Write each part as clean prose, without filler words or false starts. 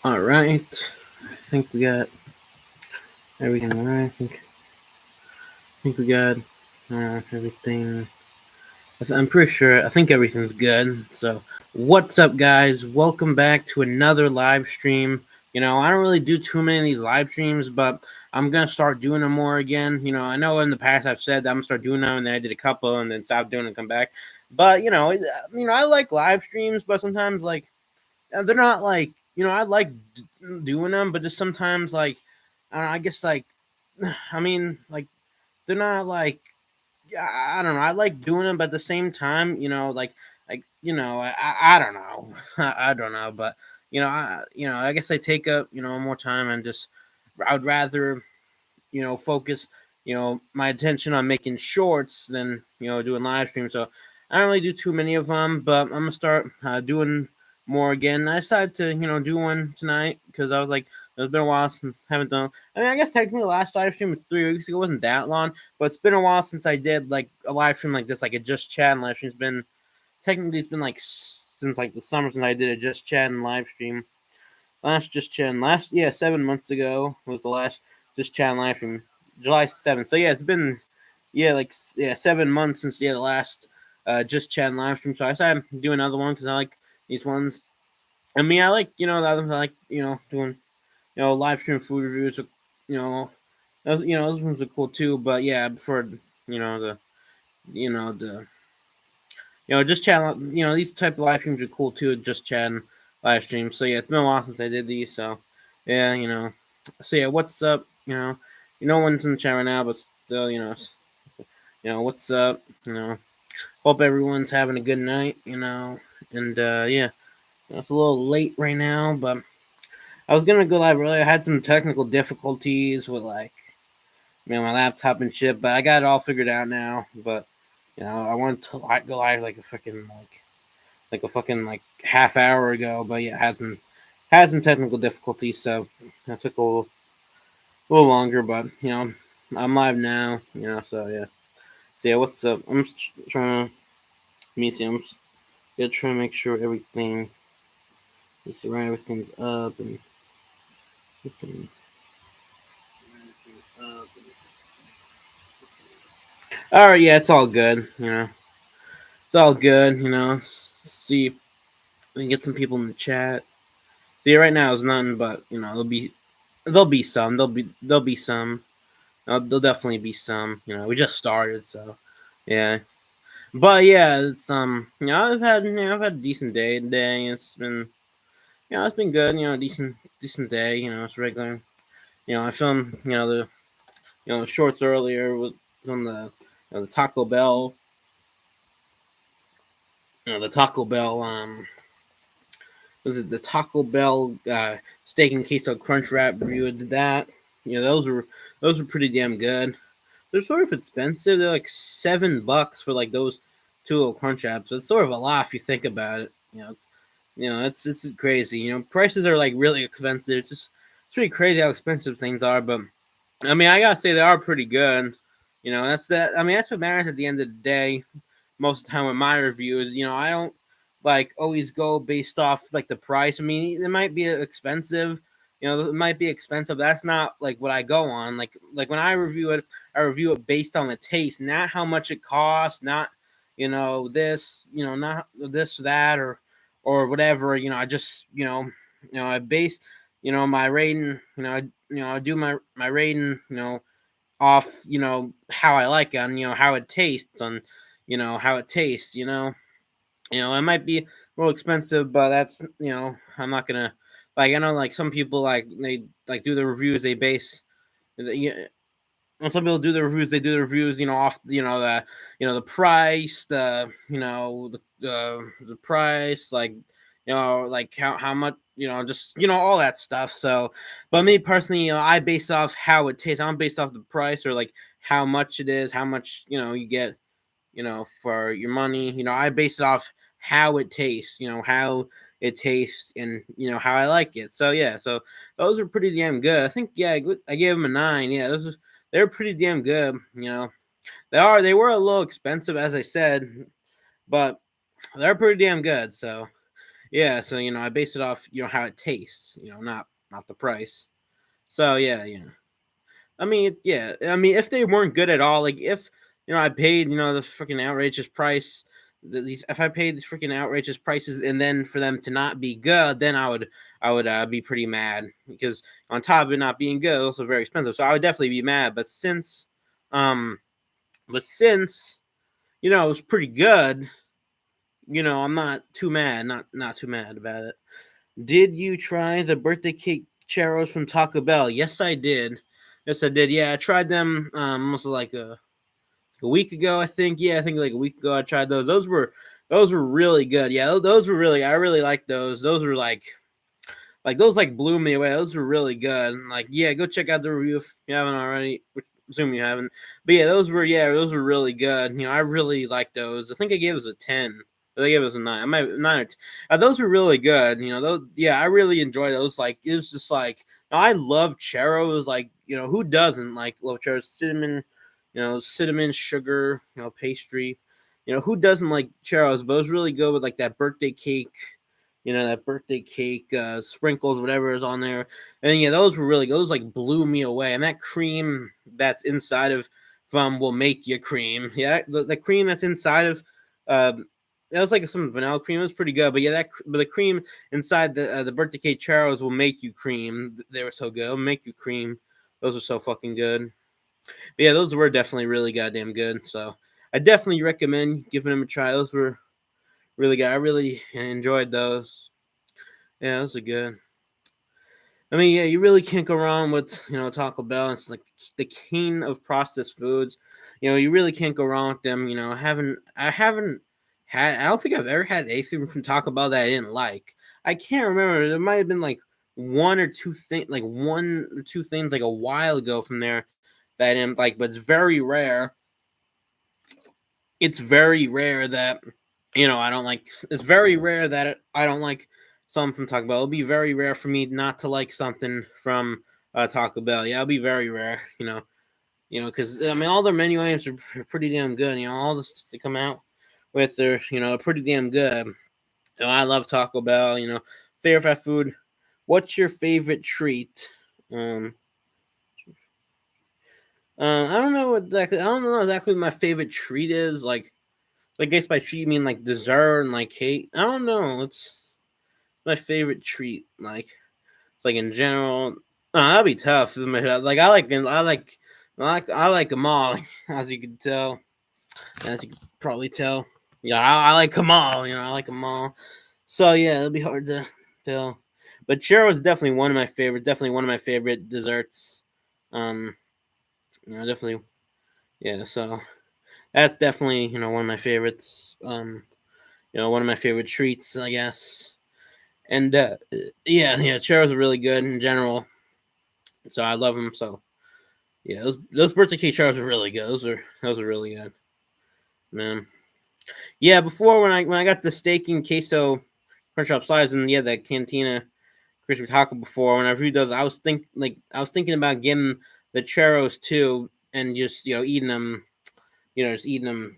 All right. I think we got everything right. I think we got everything. I'm pretty sure. I think everything's good. So, what's up, guys? Welcome back to another live stream. I don't really do too many of these live streams, but I'm gonna start doing them more again. I know in the past I've said that I'm gonna start doing them, and then I did a couple, and then stopped doing it and come back. But I like live streams, but sometimes they're not like I like doing them, but just sometimes I don't know, I guess I mean they're not like I don't know. I like doing them, but at the same time, I don't know. I don't know, but I guess I take up more time and just I'd rather focus my attention on making shorts than doing live streams. So I don't really do too many of them, but I'm gonna start doing more again. I decided to do one tonight because I was like, it's been a while since I haven't done. I mean, I guess technically the last live stream was 3 weeks ago. It wasn't that long, but it's been a while since I did like a live stream like this, like a just chat live stream. It's been like since like the summer since I did a just chat live stream. Last just chat last 7 months ago was the last just chat live stream. July 7th. So yeah, it's been 7 months since the last just chat live stream. So I decided to do another one because I like these ones. I mean, I like the other I like doing live stream food reviews. You know, those ones are cool too. But yeah, before the the just chat. These type of live streams are cool too. Just chatting live streams. So yeah, it's been a while since I did these. So yeah, So yeah, what's up? No one's in the chat right now, but still, what's up? Hope everyone's having a good night. And yeah, it's a little late right now, but I was gonna go live earlier. I had some technical difficulties with my laptop and shit, but I got it all figured out now. But I wanted to go live like a fucking half hour ago, but yeah, had some technical difficulties, so that took a little longer. But I'm live now. So yeah. So yeah, what's up? I'm just trying to. Let me see. I'm just gonna try to make sure everything. You see, right? Everything's up and everything. Up all right, yeah, it's all good. It's all good. See, we can get some people in the chat. See, right now is nothing, but there'll be some. There'll be some. There'll definitely be some. We just started, so yeah. But yeah, it's I've had a decent day today. It's been good. Decent day. It's regular. I filmed the shorts earlier with on the Taco Bell. The Taco Bell was it the Taco Bell steak and queso crunch wrap review? Did that? Those were pretty damn good. They're sort of expensive. They're like $7 for like those two little crunch wraps. It's sort of a lot if you think about it. It's crazy. Prices are like really expensive. It's pretty crazy how expensive things are. But I mean, I gotta say they are pretty good. That's that. I mean, that's what matters at the end of the day. Most of the time with my reviews, I don't always go based off like the price. I mean, it might be expensive. It might be expensive. That's not like what I go on. Like when I review it, I review it based on the taste, not how much it costs, not this, not this that or whatever. I just I base my rating. I do my rating. Off how I like it, on how it tastes, on how it tastes. It might be a little expensive, but that's I'm not gonna I know some people they do the reviews they base when some people do the reviews, they do the reviews, off the price, the price, how much, just all that stuff. So, but me personally, I base off how it tastes. I'm based off the price or how much it is, how much you get, for your money. I base it off how it tastes, how it tastes, and how I like it. So yeah, so those are pretty damn good. I think I gave them a 9. Yeah, they're pretty damn good. They were a little expensive as I said, but they're pretty damn good. So Yeah, so I base it off how it tastes, not the price. So yeah, I mean, yeah. I mean, if they weren't good at all, like if I paid the freaking outrageous price, these if I paid these freaking outrageous prices, and then for them to not be good, then I would be pretty mad because on top of it not being good, it's also very expensive. So I would definitely be mad. Um, but since it was pretty good, I'm not too mad. Not too mad about it. Did you try the birthday cake churros from Taco Bell? Yes, I did. Yes, I did. Yeah, I tried them almost like a week ago, I think. Yeah, I think like a week ago I tried those. Those were really good. Yeah, those were really I really liked those. Those were like those like blew me away. Those were really good. Like yeah, go check out the review if you haven't already. Which I assume you haven't. But yeah, those were really good. I really liked those. I think I gave us a 10. I think it was a 9. I might 9 or 10. Those were really good. Those yeah, I really enjoy those. Like it was just like I love churros. Like who doesn't like love churros? Cinnamon, sugar, pastry. Who doesn't like churros? But it was really good with like that birthday cake that birthday cake, sprinkles, whatever is on there. And yeah, those were really good. Those like blew me away. And that cream that's inside of from will make you cream. Yeah, the cream that's inside of that was like some vanilla cream. It was pretty good, but yeah, but the cream inside the birthday cake churros will make you cream. They were so good. It'll make you cream. Those are so fucking good. But yeah, those were definitely really goddamn good. So I definitely recommend giving them a try. Those were really good. I really enjoyed those. Yeah, those are good. I mean, yeah, you really can't go wrong with Taco Bell. It's like the king of processed foods. You really can't go wrong with them. I haven't had. I don't think I've ever had anything from Taco Bell that I didn't like. I can't remember. There might have been like one or two things like a while ago from there that I didn't like, but it's very rare. It's very rare that I don't like. It's very rare that I don't like something from Taco Bell. It'll be very rare for me not to like something from Taco Bell. Yeah, it'll be very rare. Because I mean, all their menu items are pretty damn good. All the stuff they come out with are pretty damn good. I love Taco Bell. Favorite fast food. What's your favorite treat? Um, I don't know exactly. I don't know exactly what my favorite treat is. Like, I guess by treat you mean like dessert and like cake. I don't know. It's my favorite treat. Like, it's like in general. That'd be tough. Like, I like them all, as you can tell, as you can probably tell. Yeah, I like them all. I like them all. So yeah, it'll be hard to tell. But churro is definitely one of my favorites. Definitely one of my favorite desserts. Um, definitely. Yeah. So that's definitely one of my favorites. One of my favorite treats, I guess. And yeah, churros are really good in general. So I love them. So yeah, those birthday cake churros are really good. Those are really good, man. Yeah, before when I got the steak and queso crunch up slides and yeah, that cantina crispy taco before when I reviewed those, I was thinking about getting the churros too and just eating them, just eating them,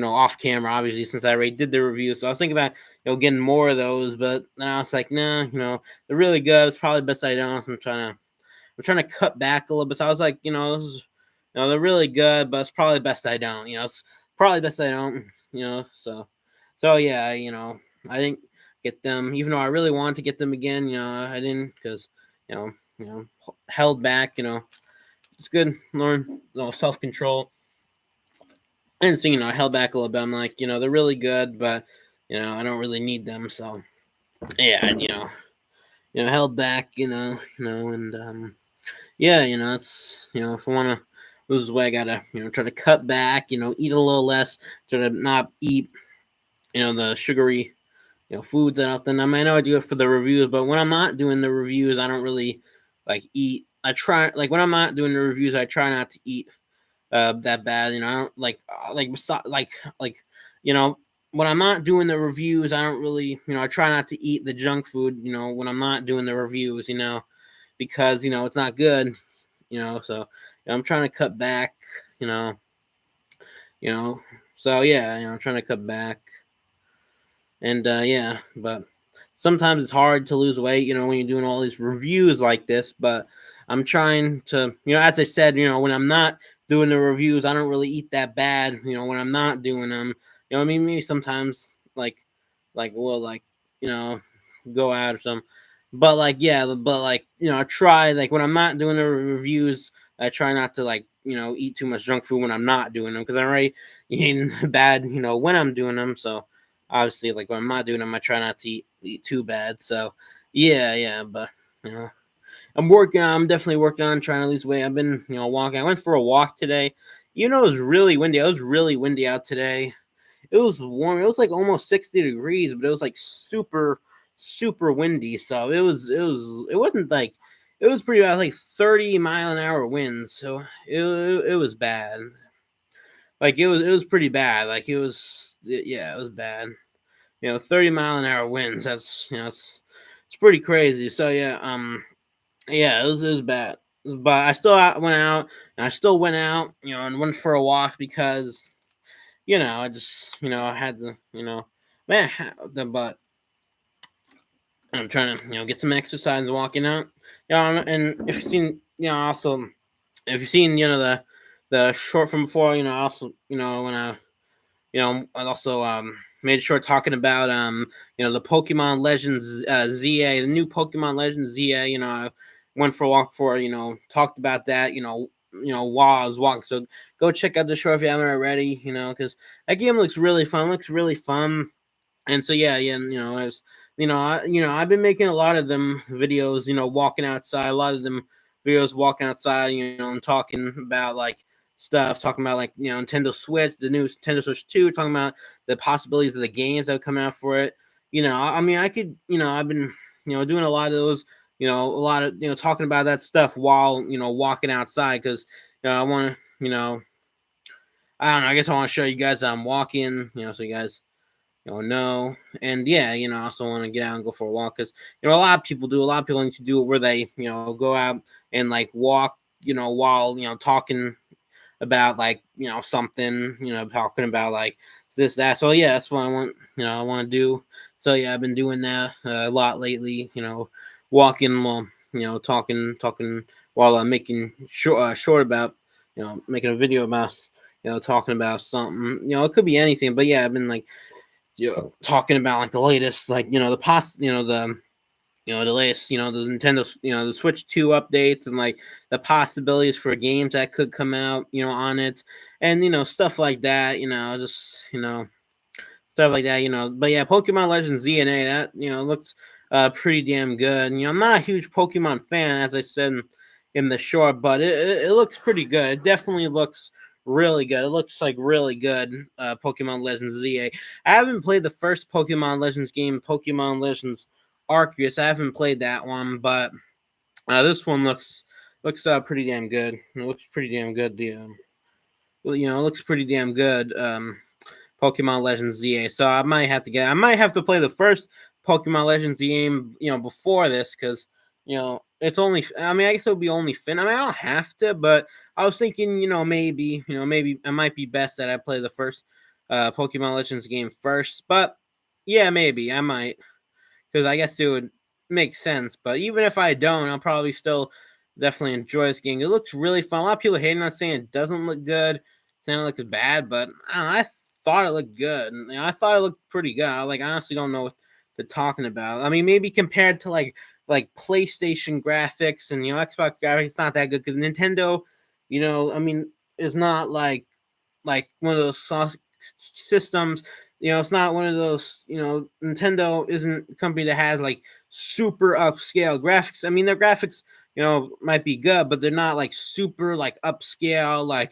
off camera, obviously, since I already did the review. So I was thinking about, getting more of those, but then I was like, nah, they're really good. It's probably best I don't. I'm trying to cut back a little bit. So I was like, they're really good, but it's probably best I don't. It's probably best I don't. So yeah, I didn't get them, even though I really wanted to get them again. I didn't because held back. It's good, learn self control. And so I held back a little bit. I'm like, they're really good, but I don't really need them. So yeah, held back. And yeah, it's if I want to lose weight, I gotta try to cut back. Eat a little less. Try to not eat the sugary foods that often. I know I do it for the reviews, but when I'm not doing the reviews, I don't really like eat. I try like when I'm not doing the reviews, I try not to eat that bad. I don't like when I'm not doing the reviews, I don't really I try not to eat the junk food. When I'm not doing the reviews, because it's not good. So I'm trying to cut back. You know, you know. So yeah, I'm trying to cut back. And yeah, but sometimes it's hard to lose weight, when you're doing all these reviews like this. But I'm trying to, as I said, when I'm not doing the reviews, I don't really eat that bad. When I'm not doing them, I mean, maybe sometimes we'll you know, go out or something. But yeah, but I try when I'm not doing the reviews, I try not to eat too much junk food when I'm not doing them because I'm already eating bad, when I'm doing them. So obviously, when I'm not doing them, I try not to eat too bad. So yeah, but you know, I'm definitely working on trying to lose weight. I've been walking. I went for a walk today. It was really windy. It was really windy out today. It was warm. It was almost 60 degrees, but it was super, super windy. So it wasn't it was pretty bad, 30-mile-an-hour winds. So it was bad. It was pretty bad. Yeah, it was bad. 30-mile-an-hour winds. That's it's pretty crazy. So yeah, it was bad. But I still went out, and I still went out, and went for a walk because I just, I had to, man, but I'm trying to, get some exercise and walking out. And if you've seen, also, if you've seen, the short from before, also, when I also made sure talking about the Pokemon Legends ZA, the new Pokemon Legends ZA. I went for a walk for talked about that. While I was walking. So go check out the show if you haven't already. Because that game looks really fun. Looks really fun. And so yeah, and, I was, I've been making a lot of them videos, walking outside, a lot of them videos walking outside, and talking about stuff, talking about Nintendo Switch, the new Nintendo Switch 2, talking about the possibilities of the games that would come out for it. I mean, I could, I've been, doing a lot of those, a lot of, talking about that stuff while, walking outside because, I want to, I don't know, I guess I want to show you guys I'm walking, so you guys no. And yeah, I also want to get out and go for a walk because a lot of people do. A lot of people need to do it where they go out and walk, while talking about something, talking about this that. So yeah, that's what I want. I want to do. So yeah, I've been doing that a lot lately. Walking while talking while I'm making short about making a video about talking about something. It could be anything, but yeah, I've been talking about the latest, the latest, the Nintendo, the Switch 2 updates and the possibilities for games that could come out, on it, and stuff like that, just stuff like that, But yeah, Pokemon Legends ZNA that looks pretty damn good. I'm not a huge Pokemon fan, as I said in the short, but it looks pretty good. It definitely looks really good. It looks really good. Pokemon Legends ZA. I haven't played the first Pokemon Legends game, Pokemon Legends Arceus. I haven't played that one, but this one looks pretty damn good. It looks pretty damn good. It looks pretty damn good. Pokemon Legends ZA. So I might have to play the first Pokemon Legends game, before this because it's only. I mean, I guess it would be only fin. I mean, I don't have to, but I was thinking, maybe it might be best that I play the first Pokemon Legends game first. But yeah, maybe I might because I guess it would make sense. But even if I don't, I'll probably still definitely enjoy this game. It looks really fun. A lot of people hating on saying it doesn't look good, saying it looks bad, but I don't know, I thought it looked good. I thought it looked pretty good. I honestly don't know what they're talking about. I mean, maybe compared to PlayStation graphics and Xbox graphics, it's not that good because Nintendo, I mean, is not one of those systems. It's not one of those. Nintendo isn't a company that has super upscale graphics. I mean, their graphics, might be good, but they're not super upscale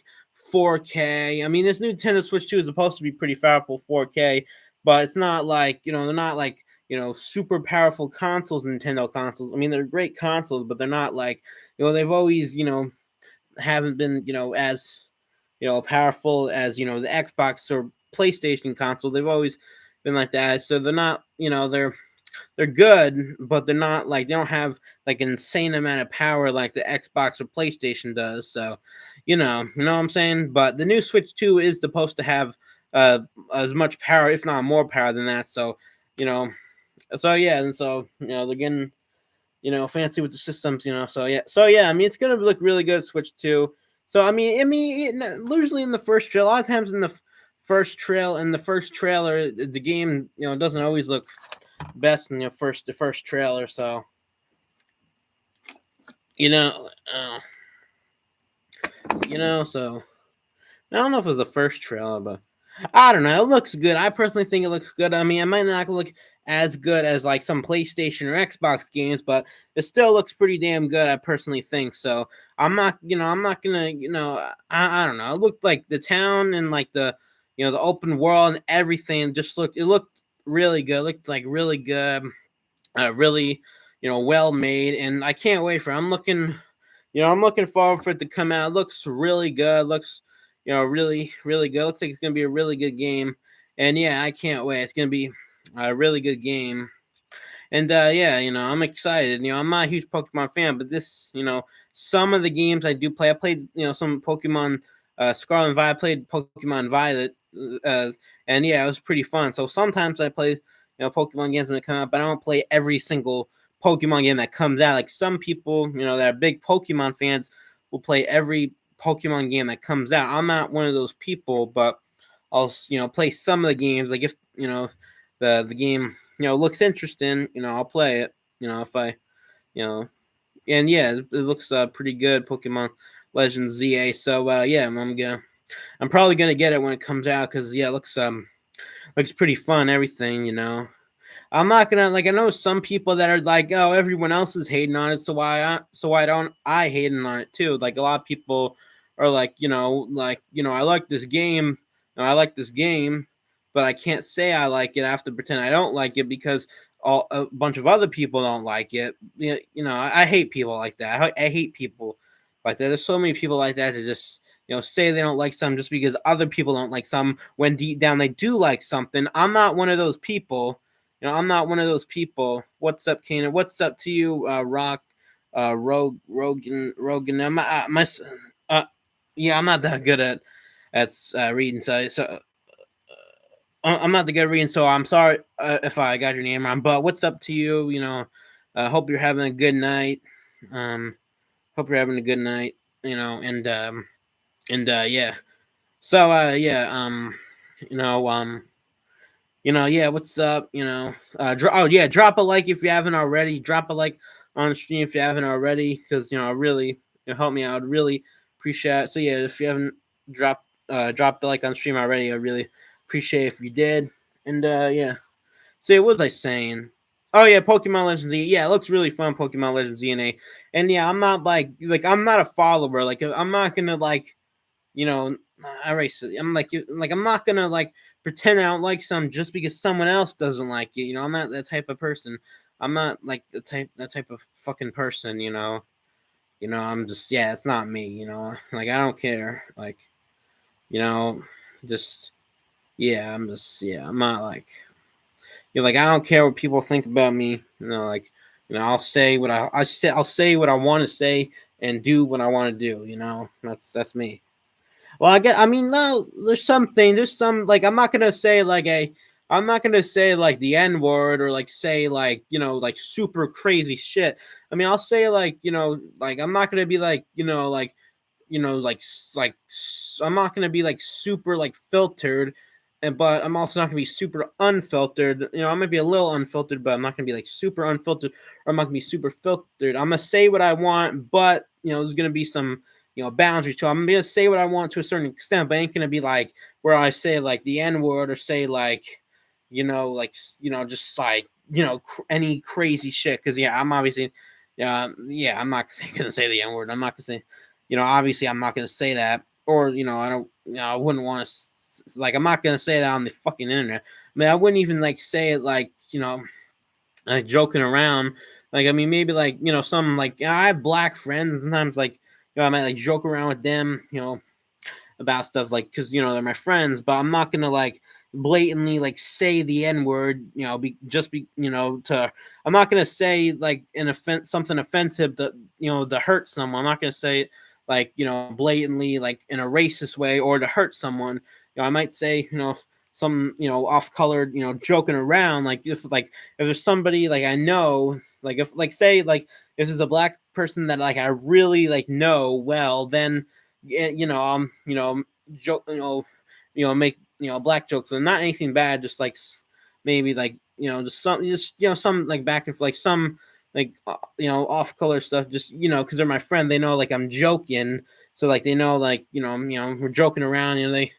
4K. I mean, this new Nintendo Switch 2 is supposed to be pretty powerful 4K, but it's not they're not super powerful consoles, Nintendo consoles. I mean, they're great consoles, but they're not they've always haven't been as powerful as the Xbox or PlayStation console. They've always been like that. So they're not, they're good, but they're not they don't have an insane amount of power like the Xbox or PlayStation does. So, you know what I'm saying? But the new Switch 2 is supposed to have as much power, if not more power than that. So you know, so yeah, and so they're getting fancy with the systems, so yeah, I mean it's gonna look really good Switch 2. So usually in the first trail, a lot of times in the first trailer, the game doesn't always look best in the first trailer. So you know, uh, so I don't know if it was the first trailer, but I don't know. It looks good. I personally think it looks good. I mean, it might not look as good as like some PlayStation or Xbox games, but it still looks pretty damn good. I personally think so. I'm not gonna, I don't know. It looked like the town and like the open world and everything it looked really good. It looked like really good, really, well made, and I can't wait for it. I'm looking forward for it to come out. It looks really good. Looks, really, really good. Looks like it's gonna be a really good game. And yeah, I can't wait. It's gonna be a really good game. And yeah, I'm excited. I'm not a huge Pokemon fan, but some of the games I do play. I played, some Pokemon Scarlet and Violet. I played Pokemon Violet, uh, and yeah, it was pretty fun. So sometimes I play, Pokemon games when they come out, but I don't play every single Pokemon game that comes out. Like some people, that are big Pokemon fans will play every Pokemon game that comes out. I'm not one of those people, but I'll play some of the games. Like if the game looks interesting, I'll play it. If I you know and yeah, it looks pretty good. Pokemon Legends ZA. So yeah, I'm probably gonna get it when it comes out because yeah, it looks pretty fun. Everything. I'm not gonna like. I know some people that are like, "Oh, everyone else is hating on it, so why don't I hating on it too?" Like a lot of people are like, I like this game, I like this game, but I can't say I like it. I have to pretend I don't like it because a bunch of other people don't like it. I hate people like that. I hate people like that. There's so many people like that to just say they don't like something just because other people don't like some when deep down they do like something. I'm not one of those people. I'm not one of those people. What's up, Kanan? What's up to you, Rock, Rogan? Yeah, I'm not that good at reading. I'm not that good at reading. So I'm sorry if I got your name wrong. But what's up to you? Hope you're having a good night. Um, hope you're having a good night. Yeah. So yeah. You know um yeah, what's up? Oh yeah, drop a like if you haven't already. Drop a like on the stream if you haven't already, because really help me out. I'd really appreciate it. So yeah, if you haven't dropped the like on stream already, I really appreciate if you did. And yeah, so yeah, what was I saying? Oh yeah, Pokemon Legends Z. Yeah, it looks really fun, Pokemon Legends DNA. And yeah, I'm not like I'm not a follower. Like I'm not gonna you know, I race it. I'm not gonna pretend I don't like some just because someone else doesn't like it. I'm not that type of person. I'm not like that type of fucking person. I'm just yeah, it's not me. Like I don't care. Like you know, just yeah, I'm not like like I don't care what people think about me. I'll say I'll say what I want to say and do what I want to do. That's me. Well, I mean, no, there's something. There's some I'm not gonna say I'm not gonna say the N word or say like super crazy shit. I mean, I'll say I'm not gonna be I'm not gonna be super filtered, and but I'm also not gonna be super unfiltered. I might be a little unfiltered, but I'm not gonna be super unfiltered, or I'm not gonna be super filtered. I'm gonna say what I want, but there's gonna be some boundaries to it. I'm gonna say what I want to a certain extent, but I ain't gonna be where I say the N word or say just any crazy shit. Because yeah, I'm obviously yeah, I'm not gonna say the N word. I'm not gonna say obviously I'm not gonna say that, or I don't, I wouldn't want to. I'm not gonna say that on the fucking internet. I mean, I wouldn't even say it joking around. I mean, maybe some I have black friends. Sometimes I might joke around with them, about stuff because they're my friends. But I'm not gonna blatantly say the N word. To I'm not gonna say something offensive to hurt someone. I'm not gonna say it blatantly in a racist way or to hurt someone. I might say some off-colored joking around, like if there's somebody like I know, like if like say like if there's a black person that like I really like know well, then joke make black jokes, and not anything bad, just like maybe like just some like back and like some like off color stuff, just because they're my friend, they know like I'm joking, so like they know like we're joking around, they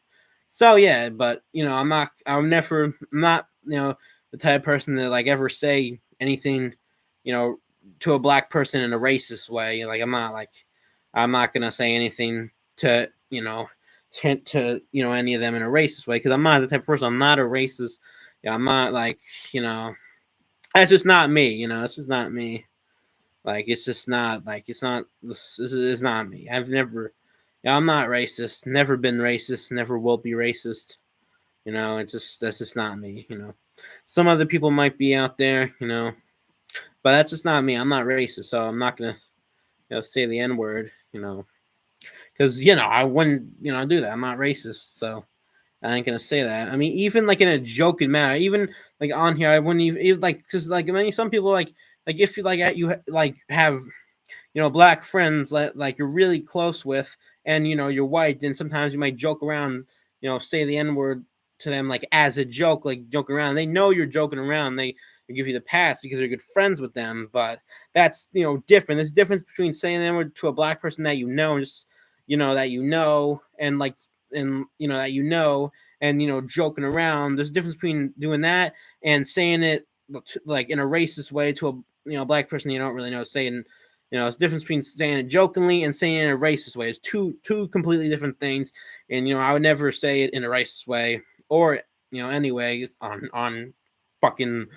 so yeah. But I'm not the type of person that like ever say anything you know to a black person in a racist way. Like I'm not gonna say anything to any of them in a racist way, because I'm not the type of person. I'm not a racist. Yeah, I'm not like you know that's just not me. It's just not me. Like it's just not like this is not me. I've never. Yeah, I'm not racist. Never been racist. Never will be racist. It's just that's just not me. Some other people might be out there. But that's just not me. I'm not racist, so I'm not gonna say the N word. Because I wouldn't do that. I'm not racist, so I ain't gonna say that. I mean, even like in a joking manner, even like on here, I wouldn't even like because like I mean, some people like if you like have black friends that like you're really close with, and you're white, then sometimes you might joke around, say the N word to them like as a joke, like joke around. They know you're joking around. They give you the pass because you're good friends with them. But that's different. There's a difference between saying the N word to a black person that just that and like and that and joking around. There's a difference between doing that and saying it like in a racist way to a black person you don't really know, saying it's the difference between saying it jokingly and saying it in a racist way. It's two completely different things. And I would never say it in a racist way or anyway on fucking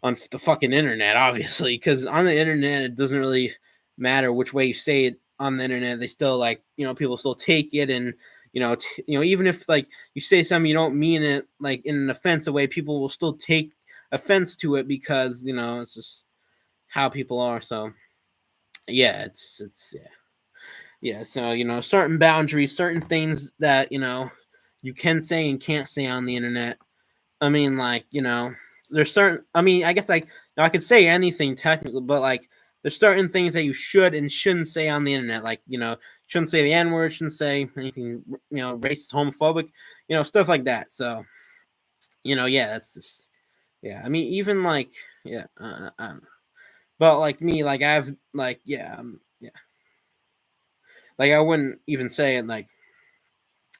on the fucking internet, obviously, because on the internet it doesn't really matter which way you say it on the internet. They still like people still take it, and even if like you say something you don't mean it like in an offensive way, people will still take offense to it because it's just how people are. So yeah, it's yeah. So certain boundaries, certain things that you can say and can't say on the internet. I mean, like there's certain. I mean, I guess like I could say anything technically, but like there's certain things that you should and shouldn't say on the internet. Like shouldn't say the N word, shouldn't say anything racist, homophobic, stuff like that. So yeah, that's just yeah. I mean, even like yeah, I don't know. But like me, like I've like yeah, yeah. Like I wouldn't even say it like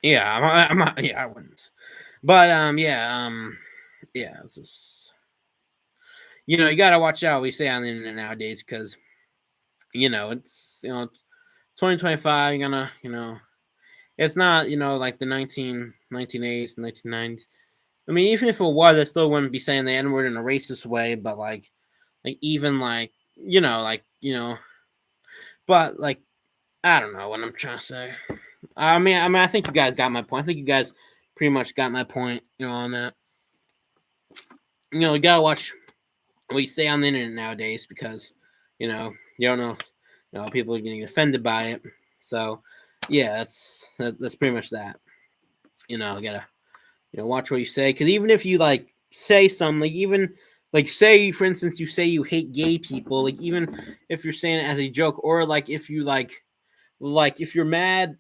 yeah, I'm not yeah, I wouldn't. But yeah, it's just you gotta watch out what you say on the internet nowadays because it's 2025. You're gonna it's not like the 1980s, 1990s. I mean, even if it was, I still wouldn't be saying the N word in a racist way. But like even like but like I don't know what I'm trying to say. I mean, I think you guys got my point. I think you guys pretty much got my point, on that. You gotta watch what you say on the internet nowadays because, you don't know, people are getting offended by it. So, yeah, that's pretty much that. You gotta, watch what you say because even if you like say something, like even like say for instance you say you hate gay people, like even if you're saying it as a joke, or like if you like if you're mad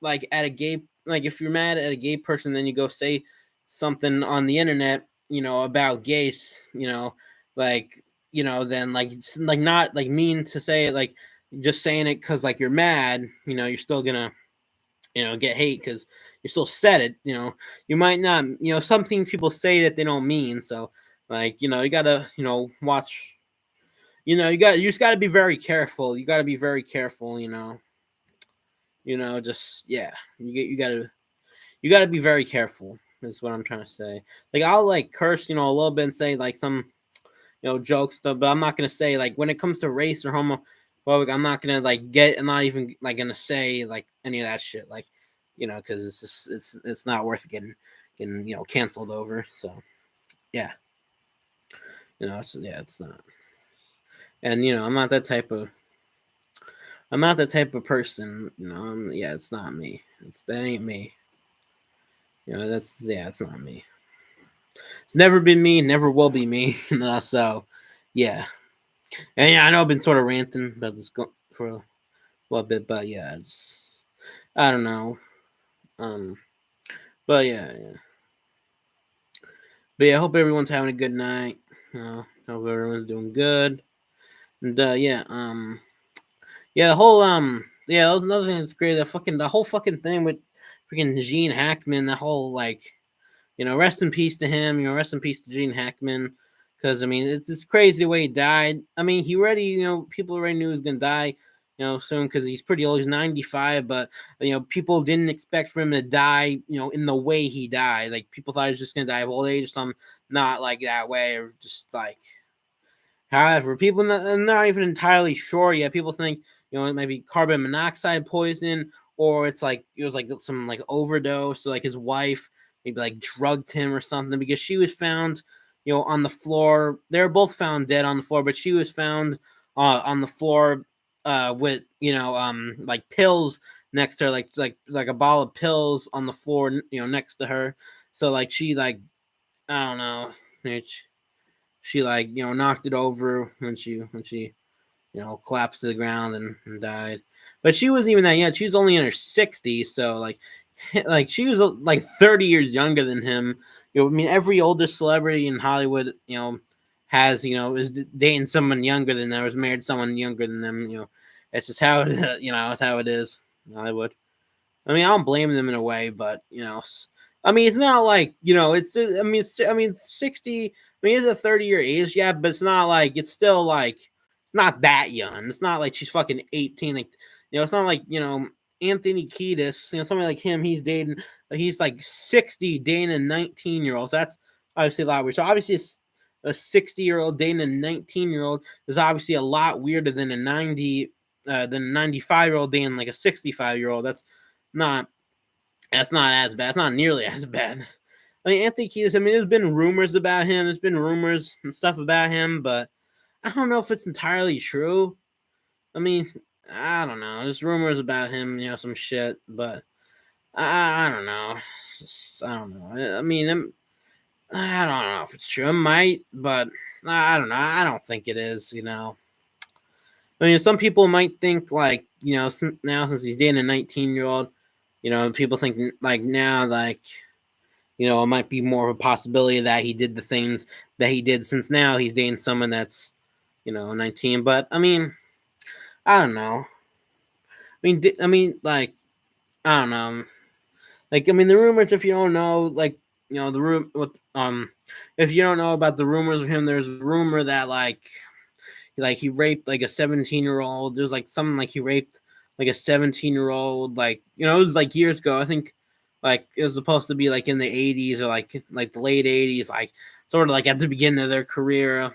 like at a gay like if you're mad at a gay person, then you go say something on the internet about gays, like then like it's like not like mean to say it, like just saying it because like you're mad, you're still gonna get hate because you still said it. You might not, some things people say that they don't mean. So like you gotta watch, you just gotta be very careful. You gotta be very careful. Just yeah, you gotta be very careful. Is what I'm trying to say. Like I'll like curse, a little bit and say like some, jokes stuff, but I'm not gonna say like when it comes to race or homophobic, I'm not gonna like I'm not even like gonna say like any of that shit. Like, because it's just it's not worth getting canceled over. So yeah, it's not. And I'm not that type of person. Yeah, it's not me. That ain't me. That's it's not me. It's never been me, never will be me. So, yeah. And yeah, I know I've been sort of ranting about this for a little bit, but yeah, I don't know. Um, but yeah. But yeah, I hope everyone's having a good night. Hope everyone's doing good. And yeah, the whole that was another thing that's great. The whole fucking thing with freaking Gene Hackman. The whole rest in peace to him. Rest in peace to Gene Hackman. Because I mean, it's crazy the way he died. I mean, he already people already knew he was gonna die. Soon because he's pretty old. He's 95, but people didn't expect for him to die. In the way he died. Like people thought he was just gonna die of old age or something. Not like that way, or just like. However, people not even entirely sure yet. People think it might be carbon monoxide poison, or it was like some like overdose. So like his wife maybe like drugged him or something because she was found on the floor. They were both found dead on the floor, but she was found on the floor with like pills next to her, like a bottle of pills on the floor next to her. So like she like I don't know. She like knocked it over when she collapsed to the ground and died. But she wasn't even that young. She was only in her 60s, so like she was like 30 years younger than him. I mean, every older celebrity in Hollywood, has is dating someone younger than them, or is married to someone younger than them. It's just how it it's how it is in Hollywood. I mean, I don't blame them in a way, but I mean, it's not like it's. I mean, 60. I mean, it's a 30-year age, yeah, but it's not like it's still like it's not that young. It's not like she's fucking 18. Like it's not like Anthony Kiedis. Somebody like him. He's dating. He's like 60, dating a 19-year-old. So that's obviously a lot weird. So obviously, a 60-year-old dating a 19-year-old is obviously a lot weirder than a 95-year-old dating like a 65-year-old. Not that's not as bad. It's not nearly as bad. I mean, Anthony Kiedis. I mean, there's been rumors about him. There's been rumors and stuff about him, but I don't know if it's entirely true. I mean, I don't know. There's rumors about him. Some shit, but I don't know. I don't know. I mean, I don't know if it's true. It might, but I don't know. I don't think it is. I mean, some people might think like now since he's dating a 19-year-old, people think like now like it might be more of a possibility that he did the things that he did since now he's dating someone that's 19. But I mean, I don't know. Like I don't know. Like I mean, the rumors. If you don't know, like the room with if you don't know about the rumors of him, there's a rumor that like he raped like a 17-year-old. There's like something like he raped like a 17-year-old. Like it was like years ago. I think like it was supposed to be like in the 80s or like the late 80s, like sort of like at the beginning of their career,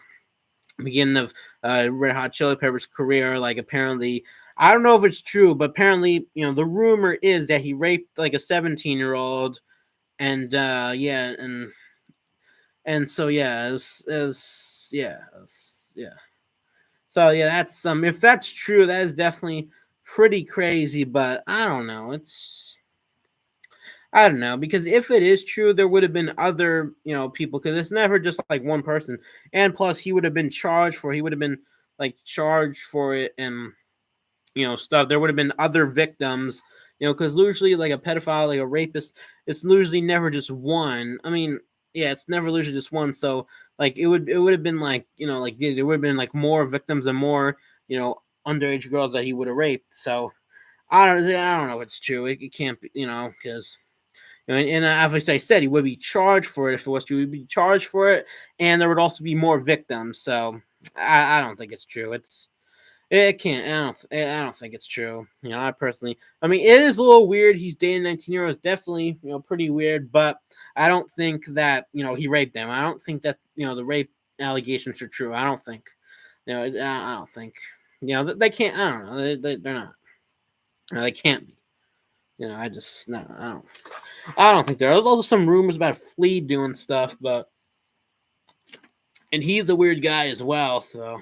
beginning of Red Hot Chili Peppers' career. Like apparently, I don't know if it's true, but apparently the rumor is that he raped like a 17-year-old, and yeah, and so yeah, yeah. So yeah, that's if that's true, that is definitely pretty crazy. But I don't know. I don't know because if it is true, there would have been other people because it's never just like one person. And plus, he would have been charged for. He would have been like charged for it and stuff. There would have been other victims. Because usually like a pedophile, like a rapist, it's usually never just one. I mean, yeah, it's never usually just one. So like it would have been like like there would have been like more victims and more underage girls that he would have raped. So I don't know if it's true. It can't be because. And as I said, he would be charged for it if it was true. He'd be charged for it, and there would also be more victims. So I don't think it's true. It can't. I don't think it's true. I personally. I mean, it is a little weird. He's dating 19-year-olds. Definitely, pretty weird. But I don't think that he raped them. I don't think that the rape allegations are true. I don't think. I don't think. They can't. I don't know. They're not. They can't be. I just no. I don't. I don't think there. There's also some rumors about Flea doing stuff, but and he's a weird guy as well. So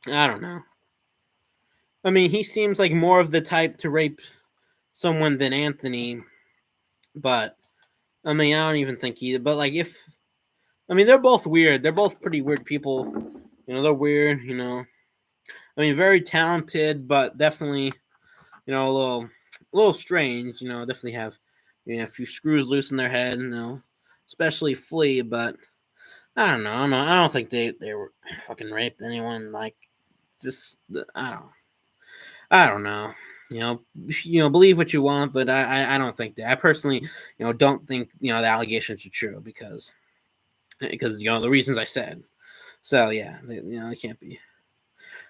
I don't know. I mean, he seems like more of the type to rape someone than Anthony, but I mean, I don't even think either. But like, if I mean, they're both weird. They're both pretty weird people. You know, they're weird. You know, I mean, very talented, but definitely, you know, a little strange. You know, definitely have, you know, a few screws loose in their head. You know, especially Flea. But I don't know. I don't think they were fucking raped anyone. Like, just I don't know. Believe what you want, but I don't think that. I personally, don't think the allegations are true because the reasons I said. So yeah, they can't be.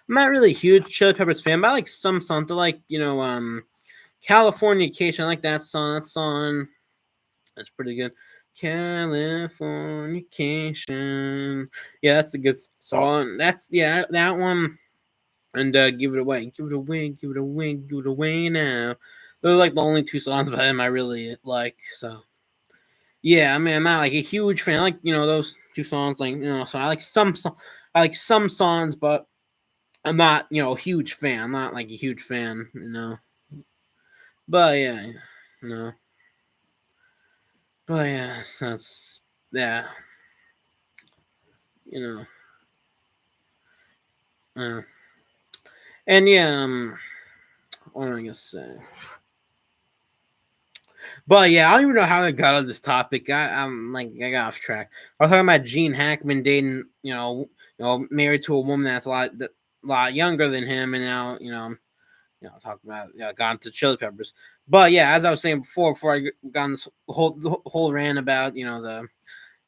I'm not really a huge Chili Peppers fan, but I like some songs. I like Californication. I like that song. That song that's pretty good. Californication. Yeah, that's a good song. That's that one. And give it away, give it away, give it away, give it away now. Those are like the only two songs by him I really like. So yeah, I mean, I'm not like a huge fan. I like those two songs, like So I like some songs, but I'm not a huge fan. I'm not like a huge fan. But yeah, you know. But yeah, that's yeah, you know. Uh, and yeah, what am I gonna say? But yeah, I don't even know how I got on this topic. I got off track. I was talking about Gene Hackman dating, married to a woman that's lot younger than him, and now talking about gone to Chili Peppers. But yeah, as I was saying before I got on this whole rant about the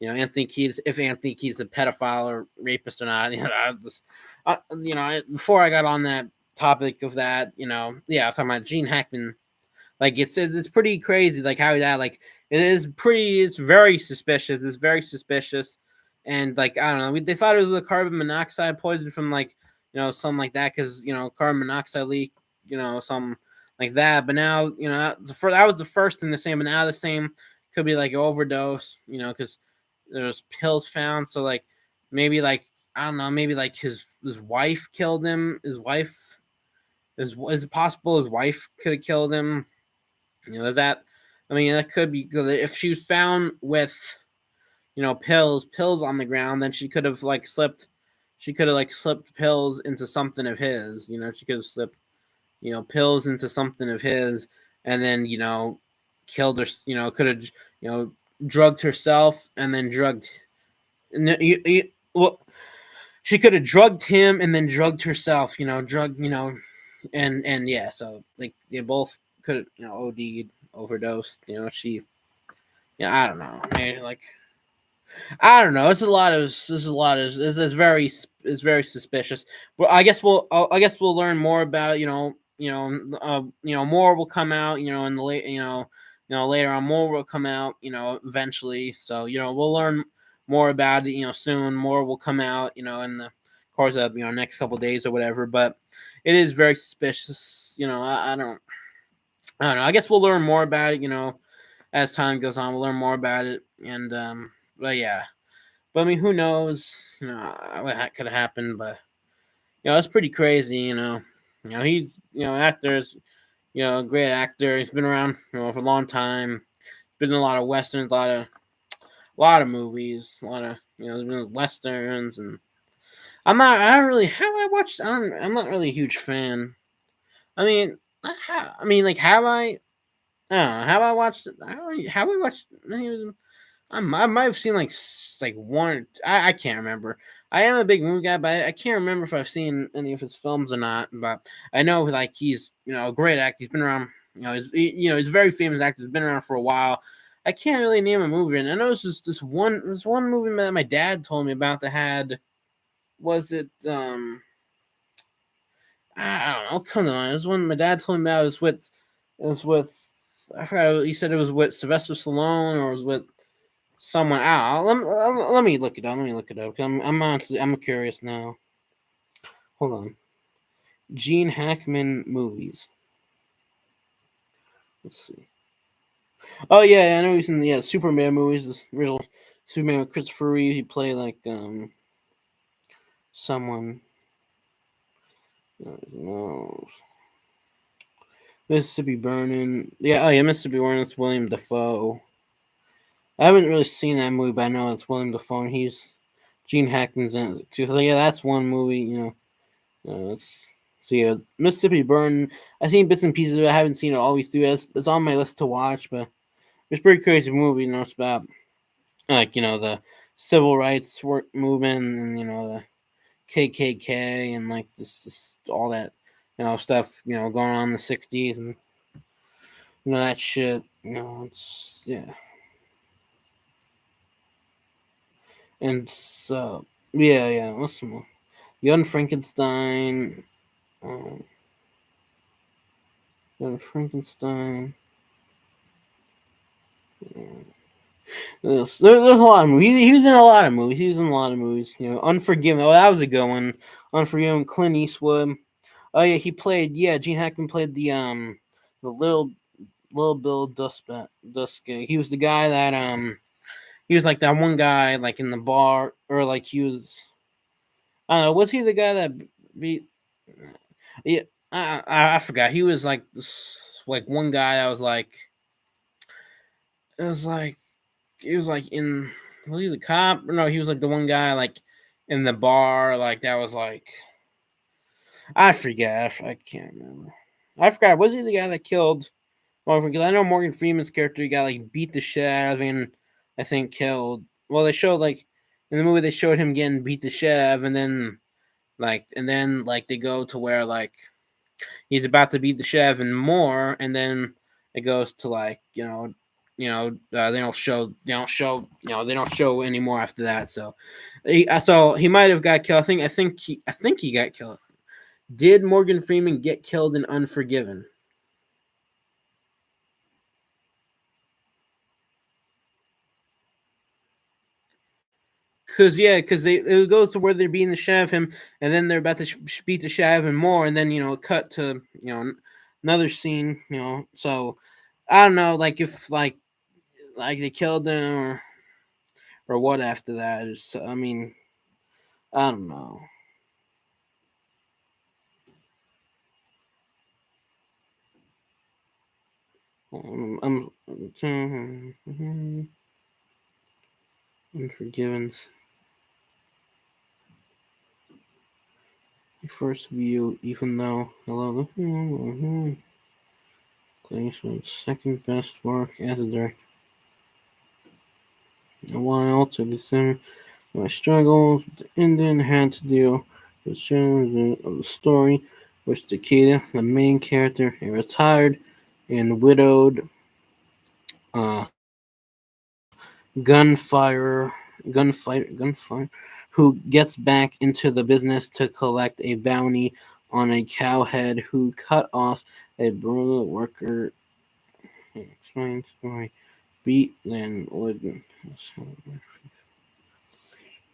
Anthony Kiedis, if Anthony Kiedis is a pedophile or rapist or not. Before I got on that topic of that, I was talking about Gene Hackman. Like it's pretty crazy, like how that like it's very suspicious. It's very suspicious, and like I don't know, they thought it was a carbon monoxide poison from like something like that because carbon monoxide leak, something like that. But now that was the first thing the same, but now the same could be like an overdose, because there's pills found. So like maybe like I don't know, maybe like his wife killed him. His wife is it possible his wife could have killed him? Is that? I mean, that could be good. If she was found with, pills on the ground, then she could have like slipped. She could have like slipped pills into something of his. She could have slipped, pills into something of his, and then killed her. Could have drugged herself and then drugged. And well, she could have drugged him and then drugged herself. Drugged. And yeah, so like they both could have OD'd, overdosed. I don't know. Like I don't know. It's very suspicious. But I guess we'll learn more about more will come out in the late later on more will come out eventually. So we'll learn more about it soon. More will come out in the course of next couple of days or whatever. But it is very suspicious. I don't know. I guess we'll learn more about it. As time goes on, we'll learn more about it. And but yeah. But I mean, who knows? What could have happened? But it's pretty crazy. He's actors. A great actor. He's been around for a long time. Been in a lot of westerns, a lot of movies, a lot of there's been westerns, and I don't really have I watched. I'm not really a huge fan. I mean, like have I? I don't know. Have I watched? Have I watched? I might have seen like one. I can't remember. I am a big movie guy, but I can't remember if I've seen any of his films or not. But I know like he's a great actor. He's been around. He's a very famous actor. He's been around for a while. I can't really name a movie, and I know it's just this one movie that my dad told me about that had was it I don't know. Come on, it was one my dad told me about. It was with I forgot. He said it was with Sylvester Stallone or it was with someone out. Let me look it up. Let me look it up. I'm honestly I'm curious now. Hold on. Gene Hackman movies. Let's see. Oh yeah, I know he's in the Superman movies. This real Superman with Christopher Reeve. He played like someone. No. Mississippi Burning. Yeah, oh yeah, Mississippi Burning. It's William Defoe. I haven't really seen that movie, but I know it's William Dafoe. And Gene Hackman's in it too. So yeah, that's one movie. It's so yeah, Mississippi Burn. I've seen bits and pieces of it. I haven't seen it always through. It's on my list to watch, but it's a pretty crazy movie. It's about like the civil rights work movement and the KKK and like this all that stuff going on in the '60s and that shit. It's yeah, and so yeah. What's some more? Young Frankenstein. Um, Young Frankenstein. There's a lot of movies. He was in a lot of movies. He was in a lot of movies. Unforgiven. Oh, that was a good one. Unforgiven. Clint Eastwood. Oh yeah, he played. Yeah, Gene Hackman played the little Bill Dusky. He was the guy that he was like that one guy like in the bar or like he was. I don't know. Was he the guy that beat? Yeah, I forgot. He was like this, like one guy that was like it was like he was like in was he the cop? No, he was like the one guy like in the bar like that was like I forget. I can't remember. I forgot. Was he the guy that killed? Well, because I know Morgan Freeman's character he got like beat the shit out of and I think killed. Well, they showed like in the movie they showed him getting beat the shit out of, and then like they go to where like he's about to beat the shit out of him more, and then it goes to like they don't show anymore after that. So he might have got killed. I think he got killed. Did Morgan Freeman get killed in Unforgiven? Because it goes to where they're beating the shit out of him, and then they're about to beat the shit out of him more, and then cut to another scene. So I don't know, like if like they killed him or what after that. I mean, I don't know. I'm Unforgiven. First view, even though hello, Clint Eastwood's second best work as a director. A while to consider my struggles with the Indian had to deal with challenges of the story, which Takeda, the main character, a retired and widowed uh, gunfire gunfighter who gets back into the business to collect a bounty on a cowhead who cut off a brutal worker. Explain story. Beat then would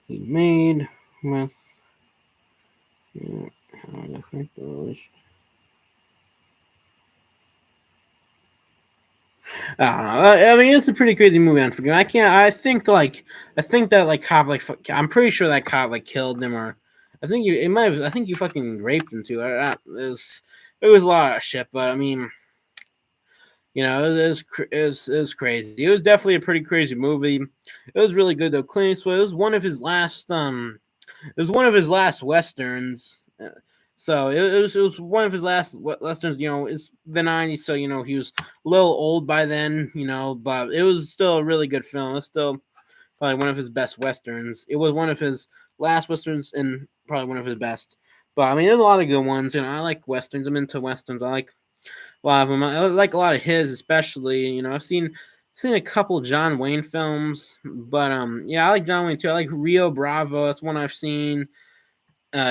he made with how to affect the relationship. I don't know. I mean, it's a pretty crazy movie. Unforgiven. I can't. I think that like cop like I'm pretty sure that cop like killed him or I think you it might have. I think you fucking raped him too. It was a lot of shit. But I mean, it was crazy. It was definitely a pretty crazy movie. It was really good though. Clint Eastwood. It was one of his last. It was one of his last westerns. So it was one of his last westerns. It's the '90s, so he was a little old by then. But it was still a really good film. It's still probably one of his best westerns. It was one of his last westerns and probably one of his best. But I mean, there's a lot of good ones. I like westerns. I'm into westerns. I like a lot of them. I like a lot of his, especially. I've seen a couple John Wayne films, but yeah, I like John Wayne too. I like Rio Bravo. That's one I've seen.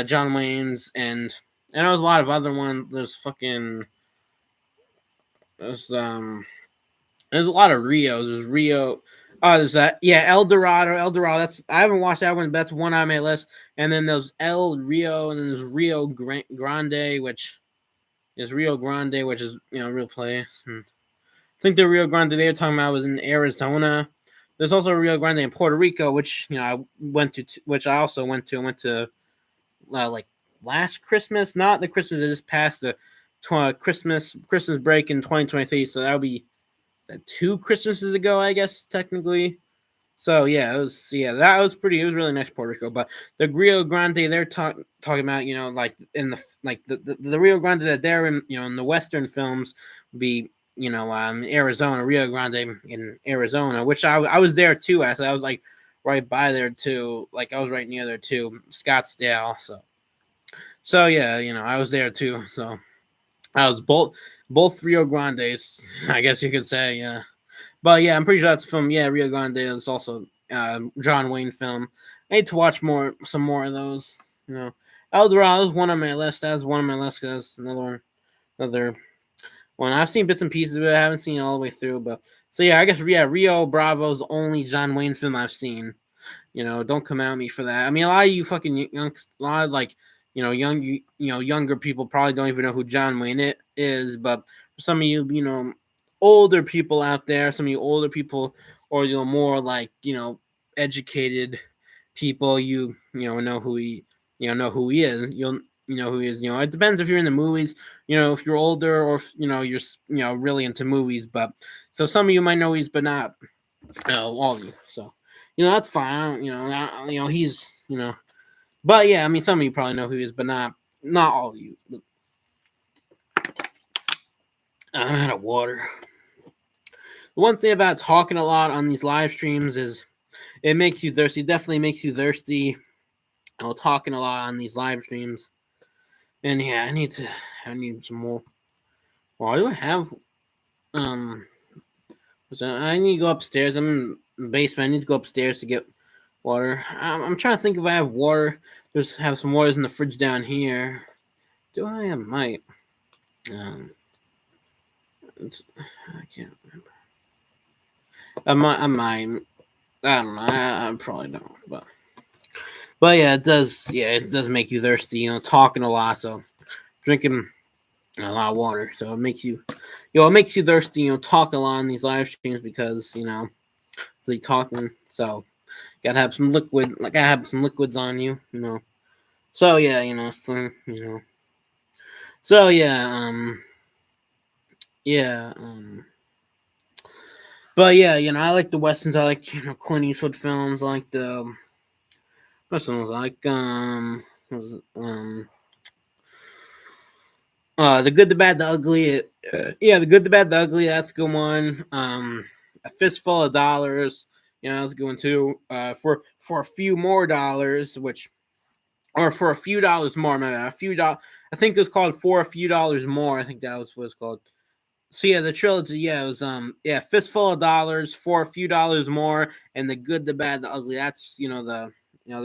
John Wayne's and there was a lot of other ones. There's there's a lot of Rios. There's Rio. Oh, there's that. Yeah, El Dorado. El Dorado. That's I haven't watched that one, but that's one on my list. And then there's El Rio, and then there's Grande, which is Rio Grande, which is a real place. And I think the Rio Grande they were talking about was in Arizona. There's also a Rio Grande in Puerto Rico, which I went to, which I also went to. I went to like last Christmas, not the Christmas that just passed the Christmas break in 2023. So that would be two Christmases ago, I guess technically. So yeah, that was pretty. It was really nice Puerto Rico, but the Rio Grande they're talking about, like in the Rio Grande that they're in, in the Western films, would be Arizona, Rio Grande in Arizona, which I was there too. Actually, I was like right by there too. Like I was right near there too, Scottsdale. So yeah, I was there too. So I was both Rio Grandes, I guess you could say. Yeah. But yeah, I'm pretty sure that's from Rio Grande. It's also John Wayne film. I need to watch some more of those. Eldorado is one on my list. That's one on my list because another one. I've seen bits and pieces, but I haven't seen it all the way through. But so yeah, I guess Rio Bravo is the only John Wayne film I've seen. Don't come at me for that. I mean, a lot of you fucking young, a lot of like younger people probably don't even know who John Wayne it is. But for some of you, older people out there, some of you older people, or more like educated people, know who he is. You know who he is. It depends if you're in the movies. If you're older or if, you're really into movies. But so some of you might know he's, but not all of you. So that's fine. He's but yeah, I mean some of you probably know who he is, but not all of you. I'm out of water. The one thing about talking a lot on these live streams is it makes you thirsty. It definitely makes you thirsty. Talking a lot on these live streams. And yeah, I need some more. Why do I have I need to go upstairs. I'm in the basement. I need to go upstairs to get water. I'm trying to think if I have water. Just have some waters in the fridge down here. Do I? I might. I can't remember. I might. I don't know. I probably don't. But yeah, it does. Yeah, it does make you thirsty. Talking a lot. So drinking a lot of water. So it makes you, it makes you thirsty. Talk a lot on these live streams because it's like talking. So gotta have some liquid. Like I have some liquids on you. So yeah, So yeah, yeah, but yeah, I like the westerns. I like Clint Eastwood films. I like the westerns. I like the Good, the Bad, the Ugly. Yeah, the Good, the Bad, the Ugly. That's a good one. A Fistful of Dollars. That's a good one too. For a few more dollars, or for a few dollars more. Man, a few dollars. I think it was called For a Few Dollars More. I think that was what it's called. So yeah, the trilogy, yeah, it was Fistful of Dollars, For a Few Dollars More, and The Good, the Bad, the Ugly. That's the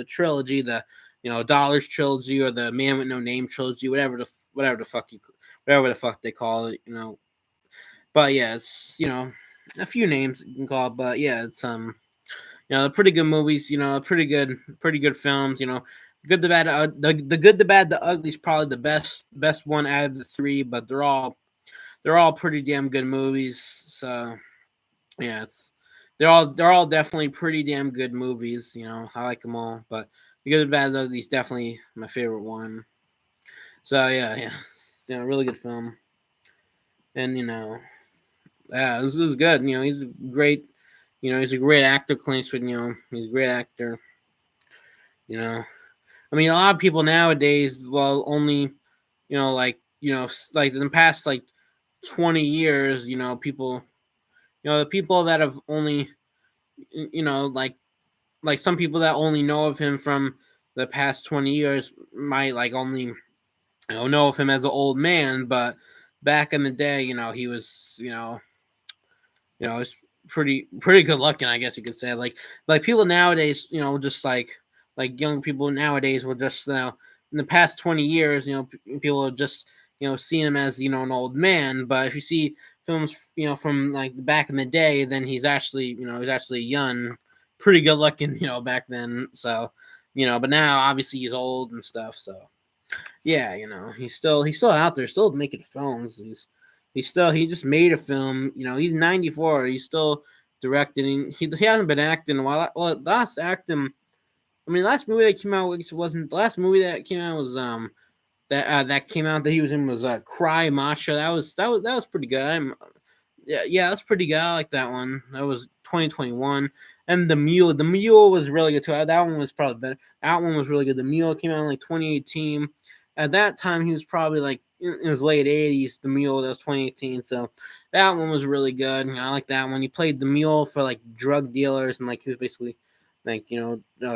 trilogy, the Dollars trilogy, or the Man with No Name trilogy, whatever the fuck they call it, But yeah, it's a few names you can call it, but yeah, it's pretty good movies, pretty good films, Good, the Bad, the Good, the Bad, the Ugly is probably the best one out of the three, but they're all pretty damn good movies. So yeah, they're all definitely pretty damn good movies. I like them all, but The Good, the Bad, the Ugly is definitely my favorite one. So yeah, it's, really good film, and yeah, this is good. He's great. He's a great actor, Clint Eastwood. He's a great actor. I mean, a lot of people nowadays, well, only like in the past 20 years, people the people that have only like some people that only know of him from the past 20 years might like only know of him as an old man, but back in the day, he was it's pretty good looking, I guess you could say. Like people nowadays, just like young people nowadays will just in the past 20 years, people are just seeing him as an old man. But if you see films from like back in the day, then he's actually young, pretty good looking, back then. So but now obviously he's old and stuff. So yeah, he's still out there, still making films. He just made a film. He's 94. He's still directing. He hasn't been acting in a while. Well, last acting. I mean, last movie that came out, which wasn't the last movie that came out was that came out that he was in was Cry Macho. That was pretty good. Yeah, that's pretty good. I like that one. That was 2021. And the Mule. The Mule was really good too. That one was probably better. That one was really good. The Mule came out in like 2018. At that time, he was probably like in his late 80s. The Mule, that was 2018. So that one was really good. I like that one. He played the Mule for like drug dealers, and like he was basically like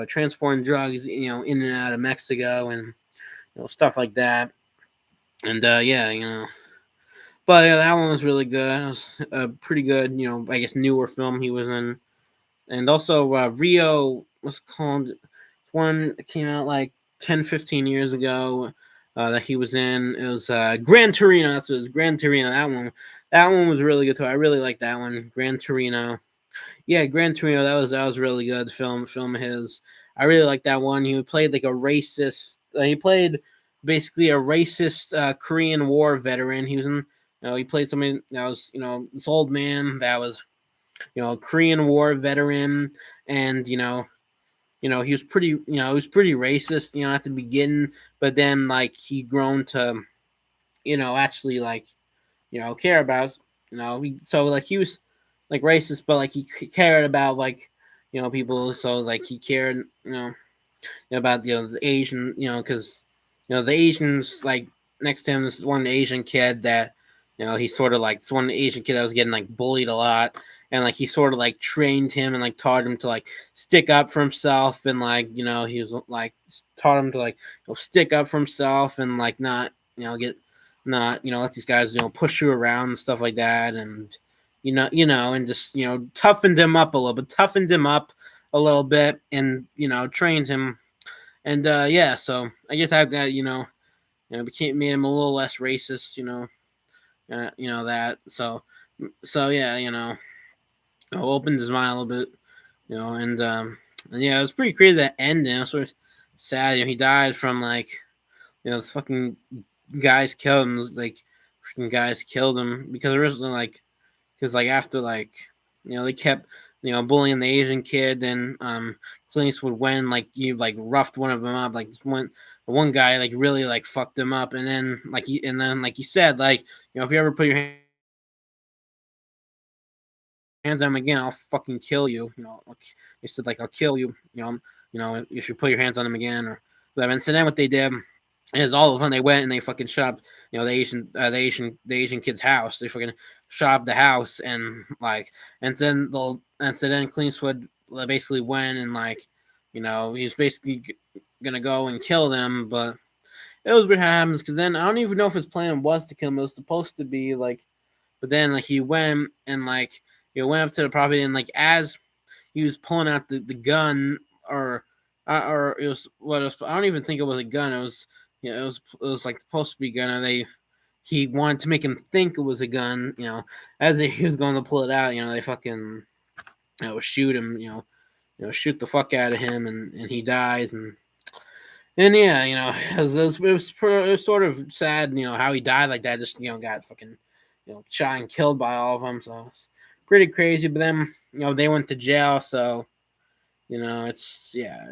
transporting drugs in and out of Mexico and stuff like that. And yeah. But yeah, that one was really good. It was a pretty good, I guess newer film he was in. And also Rio was called one that came out like 10, 15 years ago that he was in. It was Gran Torino. That's what it was, Gran Torino. That one was really good too. I really like that one, Gran Torino. Yeah, Gran Torino. That was really good film of his. I really like that one. He played like a racist. He played basically a racist Korean War veteran. He was in. He played somebody that was this old man that was Korean War veteran, and he was pretty racist at the beginning, but then like he grown to actually like care about so like he was like racist, but like he cared about like people, so like he cared about the Asian, because the Asians like next to him, this one Asian kid that he sort of like this one Asian kid that was getting like bullied a lot, and like he sort of like trained him and like taught him to like stick up for himself, and like he was like taught him to like stick up for himself and like not get not let these guys push you around and stuff like that, and and just toughened him up a little bit, and trained him, and yeah, so I guess I've got became made him a little less racist, that, so yeah, opened his mind a little bit, and yeah, it was pretty crazy that ending. It was sort of sad. He died from like this fucking guys killed him, like freaking guys killed him because originally like because like after like they kept bullying the Asian kid, and Clint Eastwood went like you like roughed one of them up, like one guy like really like fucked him up, and then like he said, like if you ever put your hands on him again, I'll fucking kill you. He said like I'll kill you. If you put your hands on him again or whatever. And so then what they did is all of them they went and they fucking shot up, the Asian kid's house. They fucking shot up the house, and like and so then Clint Eastwood basically went and like he was basically gonna go and kill them, but it was what happens because then I don't even know if his plan was to kill him. It was supposed to be like, but then like he went and like went up to the property, and like as he was pulling out the gun, or it was what else? I don't even think it was a gun. It was it was like supposed to be a gun, and he wanted to make him think it was a gun. As he was going to pull it out, they fucking shoot him. Shoot the fuck out of him, and he dies, and yeah, it was sort of sad, how he died like that. Just got fucking shot and killed by all of them. So it's pretty crazy. But then they went to jail, so it's yeah,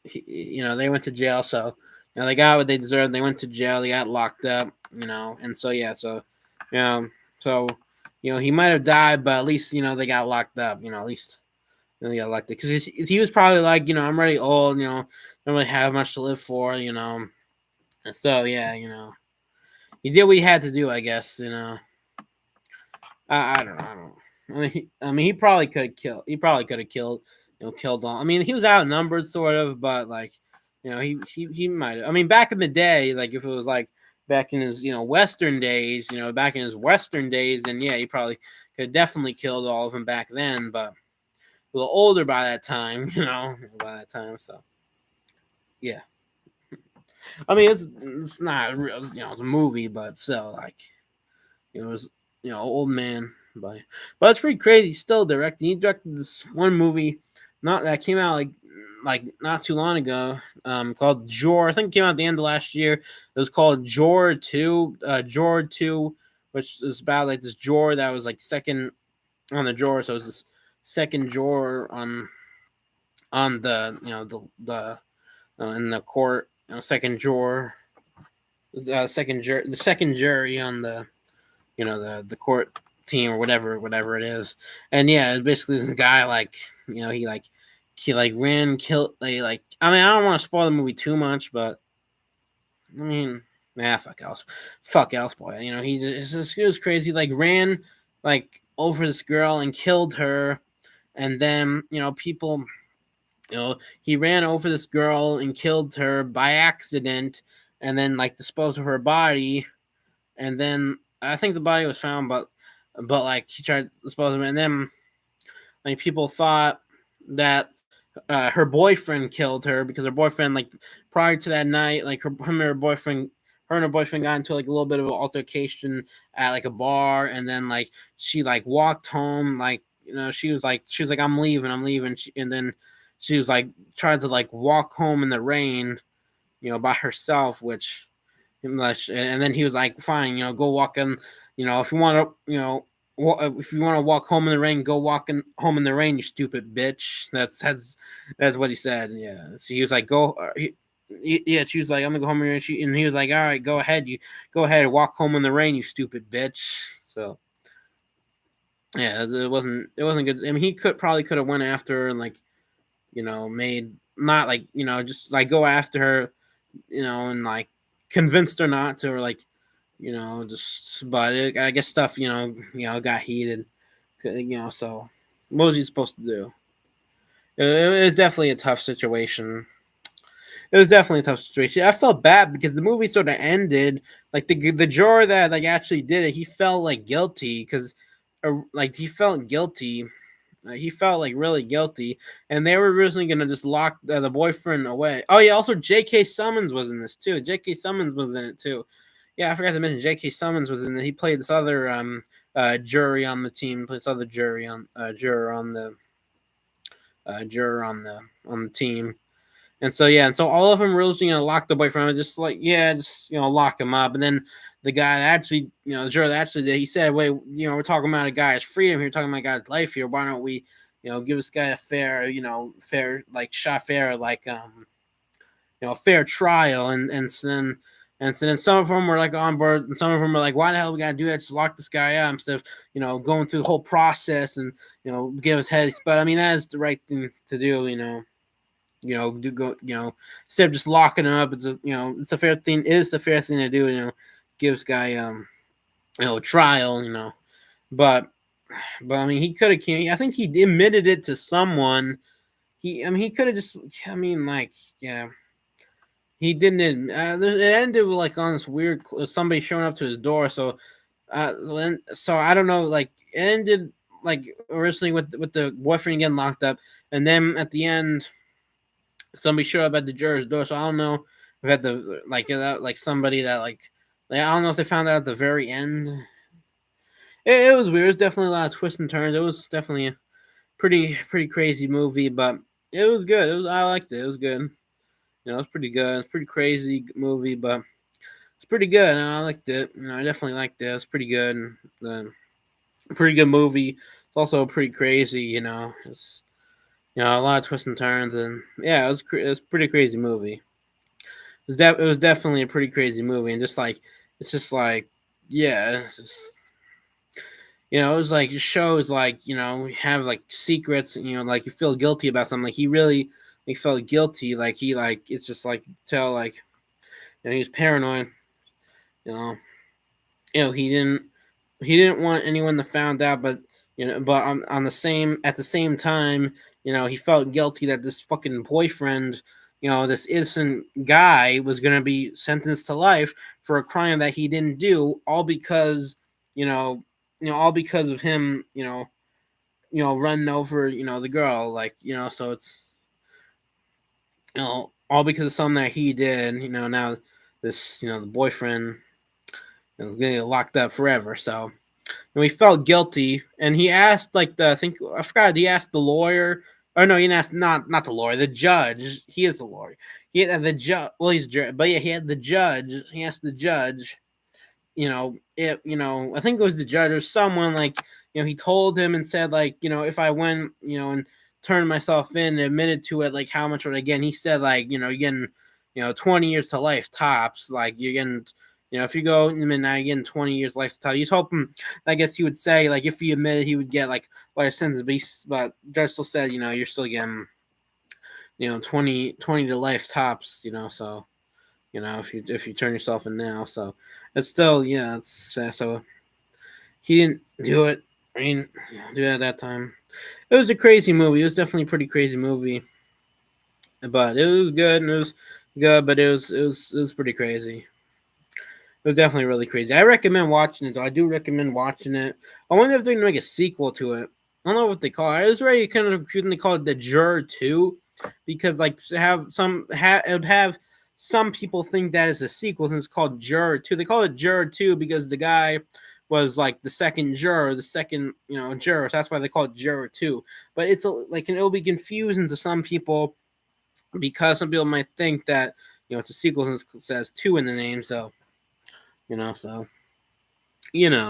they went to jail, so they got what they deserved. They went to jail. They got locked up, and so yeah, so you know, so he might have died, but at least they got locked up. At least they got locked up because he was probably like I'm already old. Don't really have much to live for. And so yeah, he did what he had to do, I guess. I don't know. I don't. I mean, he probably could have killed. He probably could have killed. Killed all. I mean, he was outnumbered, sort of, but like, he might. I mean, back in the day, like if it was like back in his Western days, then yeah, he probably could have definitely killed all of them back then. But a little older by that time, So yeah. I mean, it's not real. It's a movie, but still, like, it was old man, but it's pretty crazy. He's still directing. He directed this one movie, not that came out like not too long ago, called Jor. I think it came out at the end of last year. It was called Jor 2, Jor 2, which is about like this Jor that was like second on the Jor, so it was this second Jor on the the in the court, second Jor, the second jury on the the court team or whatever it is. And yeah, basically the guy like he like ran killed like I mean I don't want to spoil the movie too much, but I mean fuck else boy. He was crazy. Like ran like over this girl and killed her, and then people he ran over this girl and killed her by accident, and then like disposed of her body, and then I think the body was found, but like he tried to dispose of it, and then like people thought that her boyfriend killed her because her boyfriend like prior to that night like her and her boyfriend got into like a little bit of an altercation at like a bar, and then like she like walked home like she was like I'm leaving and then she was like tried to like walk home in the rain by herself, which and then he was like fine go walk in if you want to if you want to walk home in the rain, go home in the rain, you stupid bitch. That's what he said. Yeah, so he was like, go. Yeah, she was like, I'm gonna go home in the rain. And he was like, all right, go ahead, walk home in the rain, you stupid bitch. So yeah, it wasn't good. I mean, he could have went after her and like made not like just like go after her, and like convinced her not to, or like just but I guess stuff got heated, so what was he supposed to do? It was definitely a tough situation. It was definitely a tough situation. I felt bad because the movie sort of ended like the juror that like actually did it. He felt like guilty because, like he felt guilty. He felt like really guilty, and they were originally gonna just lock the boyfriend away. Oh yeah, also J.K. Summons was in this too. J.K. Summons was in it too. Yeah, I forgot to mention J.K. Summons was in it. He played this other jury on the team. Played this other juror on the team. And so yeah, and so all of them were really lock the boyfriend. Just like just lock him up. And then the guy that actually the juror that actually did, he said, "Wait, we're talking about a guy's freedom here, talking about a guy's life here. Why don't we give this guy a fair like fair trial?" And so then some of them were like on board, and some of them were like, "Why the hell we gotta do that? Just lock this guy up instead of going through the whole process and give us headaches." But I mean, that is the right thing to do, do go, instead of just locking him up. It's a fair thing. It is the fair thing to do. Give this guy a trial. But I mean, he could have. I think he admitted it to someone. He could have just. I mean, like, yeah. He didn't. It ended with like on this weird somebody showing up to his door. So I don't know. Like it ended like originally with the boyfriend getting locked up, and then at the end, somebody showed up at the juror's door. So I don't know if at the like somebody that I don't know if they found out at the very end. It was weird. It was definitely a lot of twists and turns. It was definitely a pretty crazy movie, but it was good. I liked it. It was good. It's pretty good. It's pretty crazy movie, but it's pretty good. I liked it. I definitely liked it. It's pretty good. Pretty good movie. It's also pretty crazy. It's a lot of twists and turns, and yeah, it was a pretty crazy movie. It was definitely a pretty crazy movie, and it's just like yeah, it's just it was like it shows like we have like secrets, like you feel guilty about something. Like he really felt guilty, like he like it's just like tell like he was paranoid, you know he didn't want anyone to found out, but but on the same at the same time, he felt guilty that this fucking boyfriend, this innocent guy was gonna be sentenced to life for a crime that he didn't do, all because all because of him, running over the girl, like so it's all because of something that he did. Now this the boyfriend is gonna get locked up forever. So he felt guilty, and he asked I think I forgot. He asked the lawyer. Or no, he didn't ask not the lawyer, the judge. He is the lawyer. He had the judge. Well, he's but yeah, he had the judge. He asked the judge. I think it was the judge or someone he told him and said if I went and turned myself in and admitted to it, like how much would I get? And he said you're getting 20 years to life tops. Like you're getting You know, if you go in the midnight again, 20 years lifestyle, you'd hope him. I guess he would say like if he admitted he would get like life sentence, but judge still said you're still getting 20 to life tops. So if you turn yourself in now, so it's still it's so he didn't do it. I mean, do it at that time. It was a crazy movie. It was definitely a pretty crazy movie, but it was good and it was good, but it was pretty crazy. It was definitely really crazy. I recommend watching it, though. I do recommend watching it. I wonder if they're gonna make a sequel to it. I don't know what they call it. It was very kind of confusing. They call it The Juror 2 because like it would have some people think that is a sequel since it's called Juror 2. They call it Juror 2 because the guy was like the second juror, the second juror. So that's why they call it Juror 2. But it'll be confusing to some people because some people might think that it's a sequel since it says 2 in the name. So so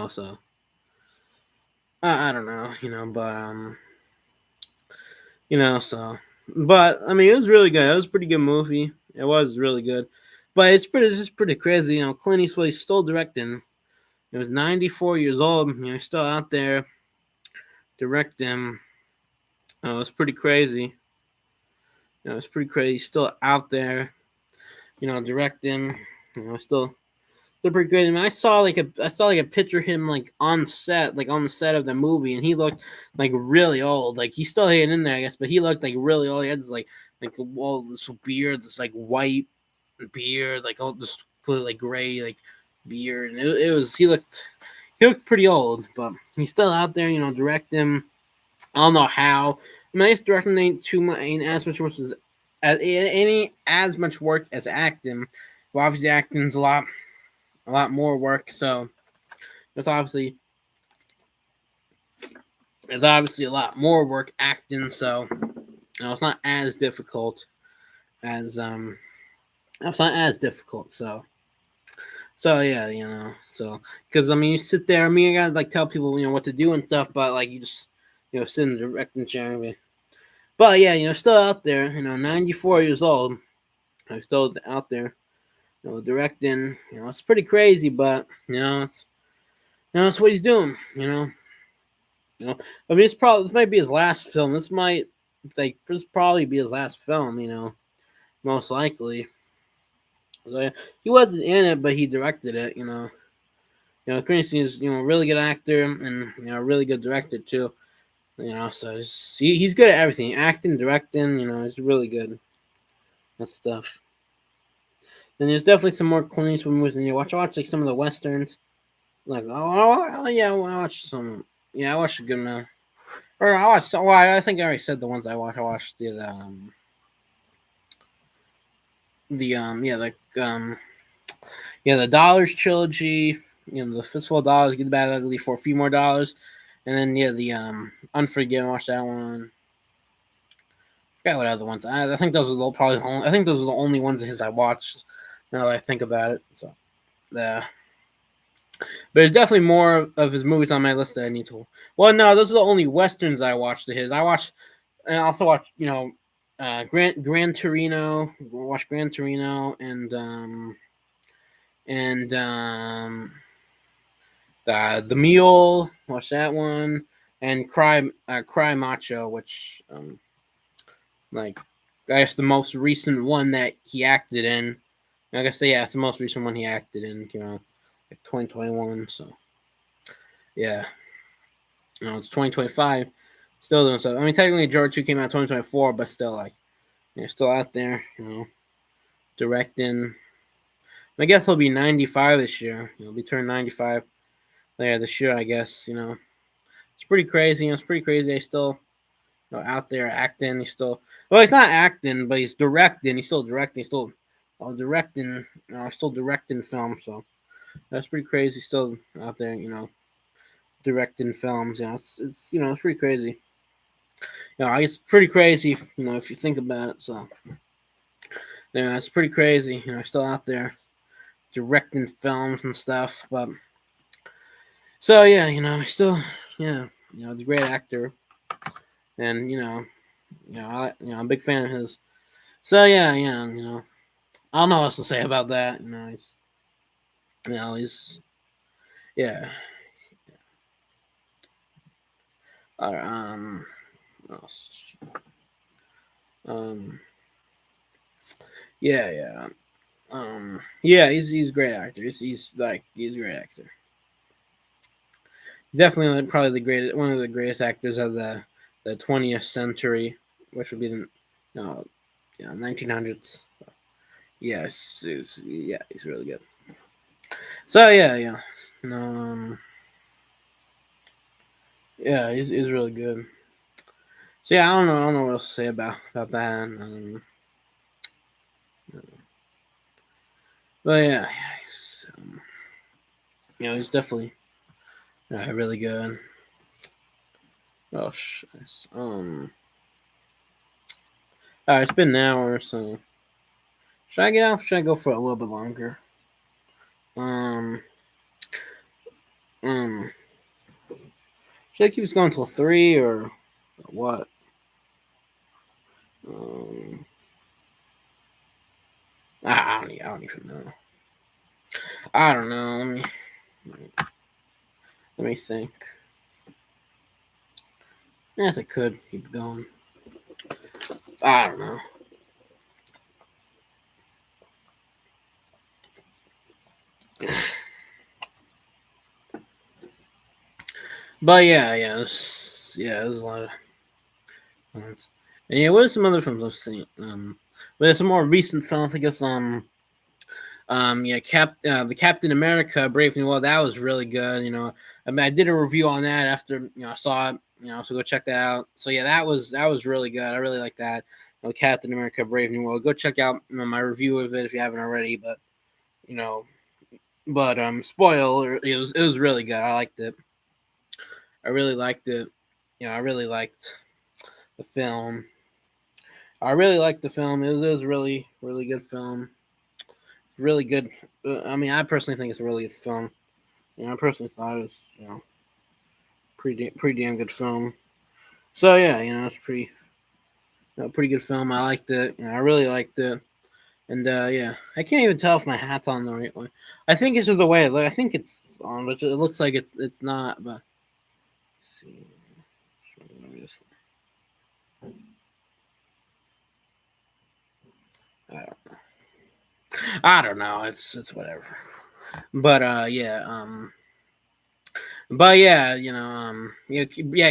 so I don't know, so but I mean it was really good. It was a pretty good movie. It was really good, but it's just pretty crazy. Clint Eastwood is still directing. He was 94 years old. He's still out there directing. It's pretty crazy. It's pretty crazy. He's still out there, directing. Still they're pretty good. I mean, I saw like a picture of him like on set, like on the set of the movie, and he looked like really old. Like he's still hanging in there, I guess, but he looked like really old. He had this like all this beard, this like white beard, like all this completely like gray like beard, and it was he looked pretty old, but he's still out there, directing. I don't know how. I mean, I guess directing ain't too much, ain't as much work as much work as acting. Well, obviously, acting's a lot more work. So it's obviously a lot more work acting. So it's not as difficult as it's not as difficult. So yeah, so because I mean you sit there. I mean you gotta like tell people what to do and stuff, but like you just sit in the directing chair. But yeah, still out there. 94 years old. I'm still out there. Directing. It's pretty crazy, but it's what he's doing. I mean, this might be his last film. This probably be his last film. Most likely. So, yeah, he wasn't in it, but he directed it. Clint is a really good actor and a really good director too. So he's good at everything, acting, directing. He's really good at stuff. And there's definitely some more Clint Eastwood movies in you watch. I watch like some of the westerns. Like yeah, I watched some. Yeah, I watched a good amount. Or I watched. Well, I think I already said the ones I watched. I watched the Dollars trilogy. The Fistful of Dollars, Good, the Bad, Ugly for a few more dollars, and then the Unforgiven. Watch that one. I forgot what other ones. I think those are probably. I think those are the only ones of his I watched. Now that I think about it, so yeah. But there's definitely more of his movies on my list that I need to. Well, no, those are the only westerns I watched of his. I watched, and I also watched, Gran Torino. Watched Gran Torino and the Mule. Watched that one and Cry Macho, which like I guess the most recent one that he acted in. I guess yeah, it's the most recent one he acted in. 2021. So yeah, it's 2025. Still doing so. I mean, technically, George 2 came out 2024, but still, like, still out there, directing. I guess he'll be 95 this year. He'll be turned 95 later this year, I guess. It's pretty crazy. It's pretty crazy. He's still out there acting. He's still, well, he's not acting, but he's directing. He's still directing. He's still directing. Still directing film. So that's pretty crazy. Still out there, directing films. It's pretty crazy. It's pretty crazy. If you think about it. So it's pretty crazy. Still out there directing films and stuff. But so yeah, still it's a great actor, and I'm a big fan of his. So yeah, I don't know what else to say about that. You know, he's yeah. What else? Um, yeah, yeah. Yeah, he's a great actor. He's a great actor. He's definitely like, probably the greatest, one of the greatest actors of the 20th century, which would be the no, 1900s. Yes, yeah, he's really good. So yeah, yeah, um, yeah, he's really good. So yeah, I don't know what else to say about that. But yeah, he's definitely really good. Oh, all right, it's been an hour, so should I get off? Should I go for a little bit longer? Um, um, should I keep this going until 3 or what? Um, I don't even know. I don't know. Let me think. Yes, I could keep going. I don't know. But there's a lot of ones. And yeah, what are some other films I've seen? But there's some more recent films, I guess. The Captain America Brave New World, that was really good. I mean, I did a review on that after I saw it. So go check that out. So yeah, that was really good. I really like that. Captain America Brave New World. Go check out my review of it if you haven't already. But you know, spoiler, it was really good. I liked it. I really liked it. I really liked the film. I really liked the film. It was really really good film. Really good. I mean, I personally think it's a really good film. I personally thought it was pretty damn good film. So yeah, it's pretty good film. I liked it. I really liked it. And yeah, I can't even tell if my hat's on the right way. I think it's just the way it looks. I think it's on, but it looks like it's not. But let's see. I don't, I don't know. It's whatever. But yeah,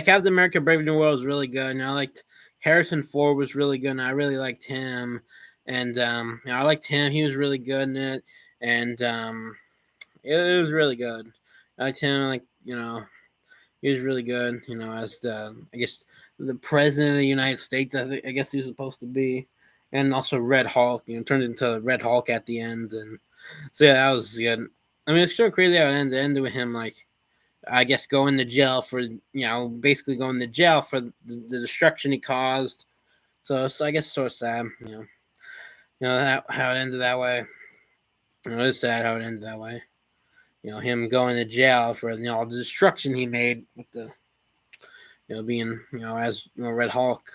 Captain America: Brave New World was really good, and I liked Harrison Ford was really good, and I really liked him, and I liked him. He was really good in it, and it was really good. I liked him, he was really good. As I guess the president of the United States, I guess he was supposed to be, and also Red Hulk. Turned into Red Hulk at the end, and so yeah, that was good. I mean, it's so crazy how it ended with him I guess going to jail for basically going to jail for the destruction he caused. So I guess sort of sad, how it ended that way. It's sad how it ended that way. Him going to jail for all the destruction he made with the being as Red Hulk.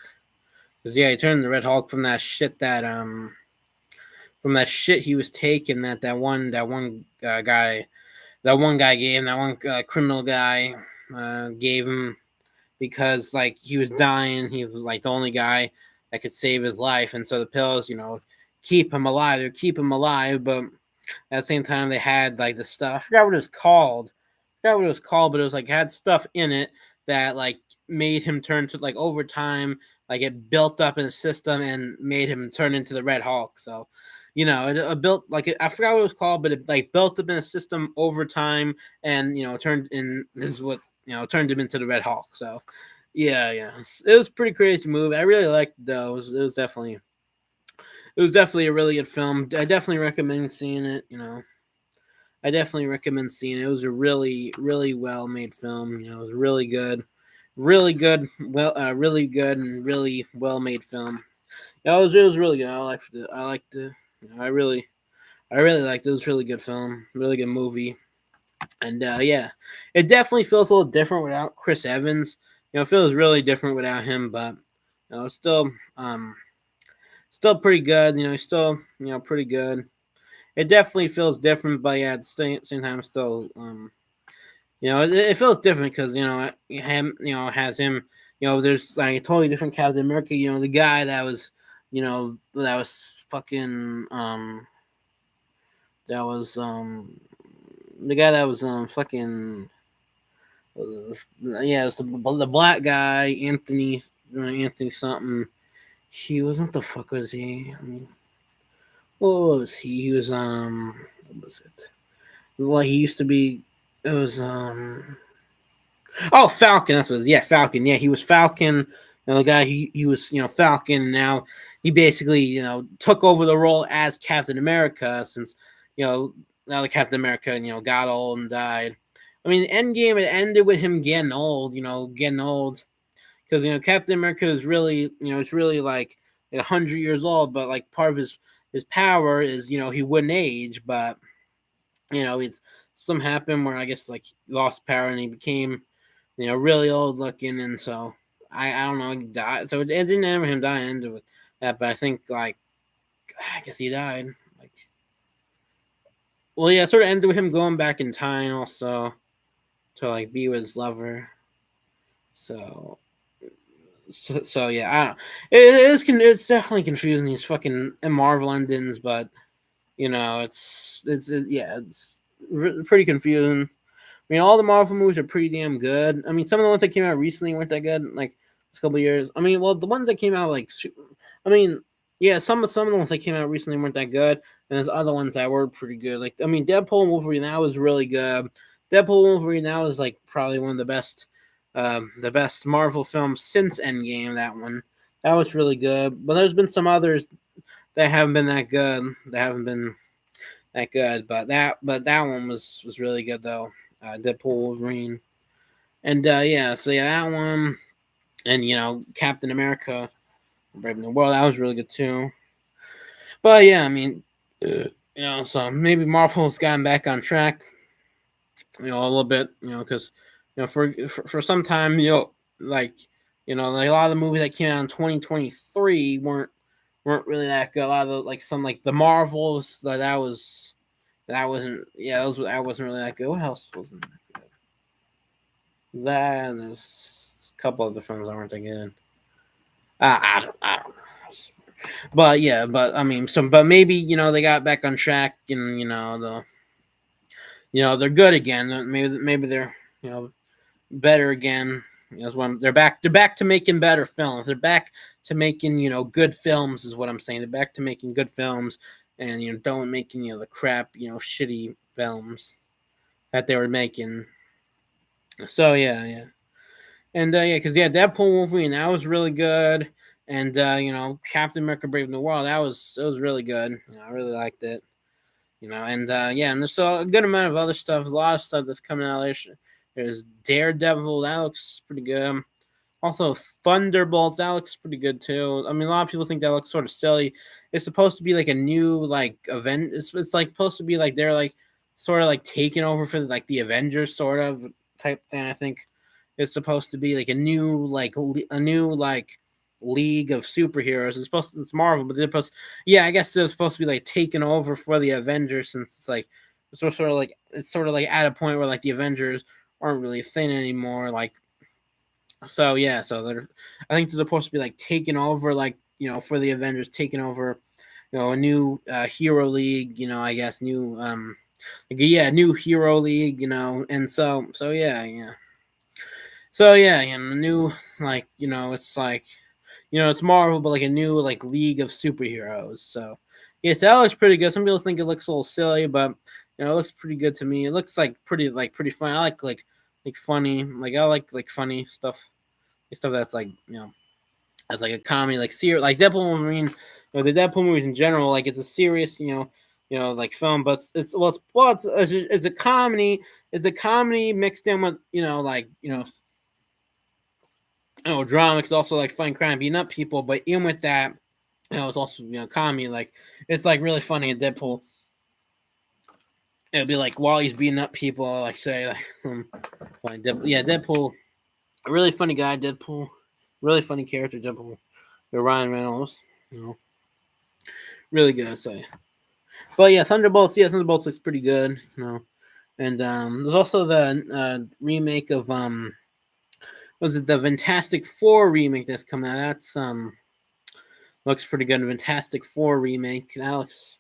Because yeah, he turned the Red Hulk from that shit he was taking that one guy gave him, that one criminal guy gave him, because like he was dying. He was like the only guy that could save his life, and so the pills, keep him alive. They keep him alive, but at the same time they had like the stuff. I forgot what it was called. But it was like had stuff in it that like made him turn to like over time, like it built up in the system and made him turn into the Red Hulk. So, it built like I forgot what it was called, but it like built up in the system over time, and turned in this is what turned him into the Red Hulk. So, yeah, it was a pretty crazy movie. I really liked it though. It was definitely a really good film. I definitely recommend seeing it. I definitely recommend seeing it. It was a really, really well made film. It was really good, really good and really well made film. Yeah, it was really good. I liked it. I really liked it. It was a really good film, really good movie, and yeah, it definitely feels a little different without Chris Evans. It feels really different without him, but still pretty good. He's still pretty good. it definitely feels different, but yeah, at the same time, still, it feels different because him, has him, there's like a totally different Captain America. The guy that was, that was fucking, that was the guy that was fucking, yeah, it was the black guy, Anthony something. He was, what the fuck was he? I mean, what was he? He was what was it? Well, he used to be. It was oh, Falcon. That's what it was. Yeah, Falcon. Yeah, he was Falcon. The guy he was Falcon. Now he basically took over the role as Captain America since you know now the Captain America got old and died. I mean, Endgame it ended with him getting old. Getting old because Captain America is really it's really like 100 years old, but like part of his power is he wouldn't age, but it's some happened where I guess like he lost power and he became really old looking, and so I don't know, he died. So it didn't end with him dying, ended with that, but I think like I guess he died. Like, well, yeah, it sort of ended with him going back in time also to like be with his lover. So so yeah, I don't. It's definitely confusing these fucking Marvel endings, but yeah, it's pretty confusing. I mean, all the Marvel movies are pretty damn good. I mean, some of the ones that came out recently weren't that good, like a couple of years. I mean, well, the ones that came out I mean, yeah, some of the ones that came out recently weren't that good, and there's other ones that were pretty good. Like, I mean, Deadpool and Wolverine that was really good. Deadpool and Wolverine that was like probably one of the best Marvel films since Endgame. That was really good. But there's been some others that haven't been that good. That haven't been that good, but that one was really good though. Deadpool, Wolverine, and yeah, so yeah, that one, and Captain America, Brave New World, that was really good too. But yeah, I mean, so maybe Marvel's gotten back on track, a little bit, because for some time, like like a lot of the movies that came out in 2023 weren't really that good. A lot of the like some like the Marvels that wasn't that wasn't really that good. What else wasn't that good? That and there's a couple other films that weren't that good. I don't know. But yeah, but I mean, but maybe they got back on track, and they're good again. Maybe they're better again. When they're back to making better films. They're back to making good films is what I'm saying. They're back to making good films, and don't making the crap shitty films that they were making. So yeah. And yeah, because yeah, Deadpool Wolverine that was really good, and Captain America: Brave New World that was really good. I really liked it. And yeah, and there's a good amount of other stuff, a lot of stuff that's coming out later. There's Daredevil that looks pretty good. Also, Thunderbolts that looks pretty good too. I mean, a lot of people think that looks sort of silly. It's supposed to be like a new like event. It's like supposed to be like they're like sort of like taking over for like the Avengers sort of type thing. I think it's supposed to be like a new like league of superheroes. It's Marvel, but they're supposed yeah, I guess they're supposed to be like taking over for the Avengers since it's sort of like at a point where like the Avengers aren't really thin anymore. Like so yeah, so I think they're supposed to be like taking over like for the Avengers taking over a new hero league. I guess new like, yeah, new hero league. And so yeah. So yeah, new like it's like it's Marvel, but like a new like league of superheroes. So yes, that looks pretty good. Some people think it looks a little silly, but it looks pretty good to me. It looks like pretty funny. I like funny, like I like funny stuff, stuff that's like that's like a comedy, like serious, like Deadpool and Wolverine. The Deadpool movies in general, like it's a serious, like film, but it's a comedy. It's a comedy mixed in with like drama. It's also like fun crime beating up people, but in with that, it's also comedy. Like it's like really funny in Deadpool. It'll be like while he's beating up people, like say like Deadpool, a really funny guy. Deadpool, really funny character. Deadpool, Ryan Reynolds, really good. So But yeah, Thunderbolts. Yeah, Thunderbolts looks pretty good. And there's also the remake of was it the Fantastic Four remake that's coming out? That's looks pretty good. Fantastic Four remake. That looks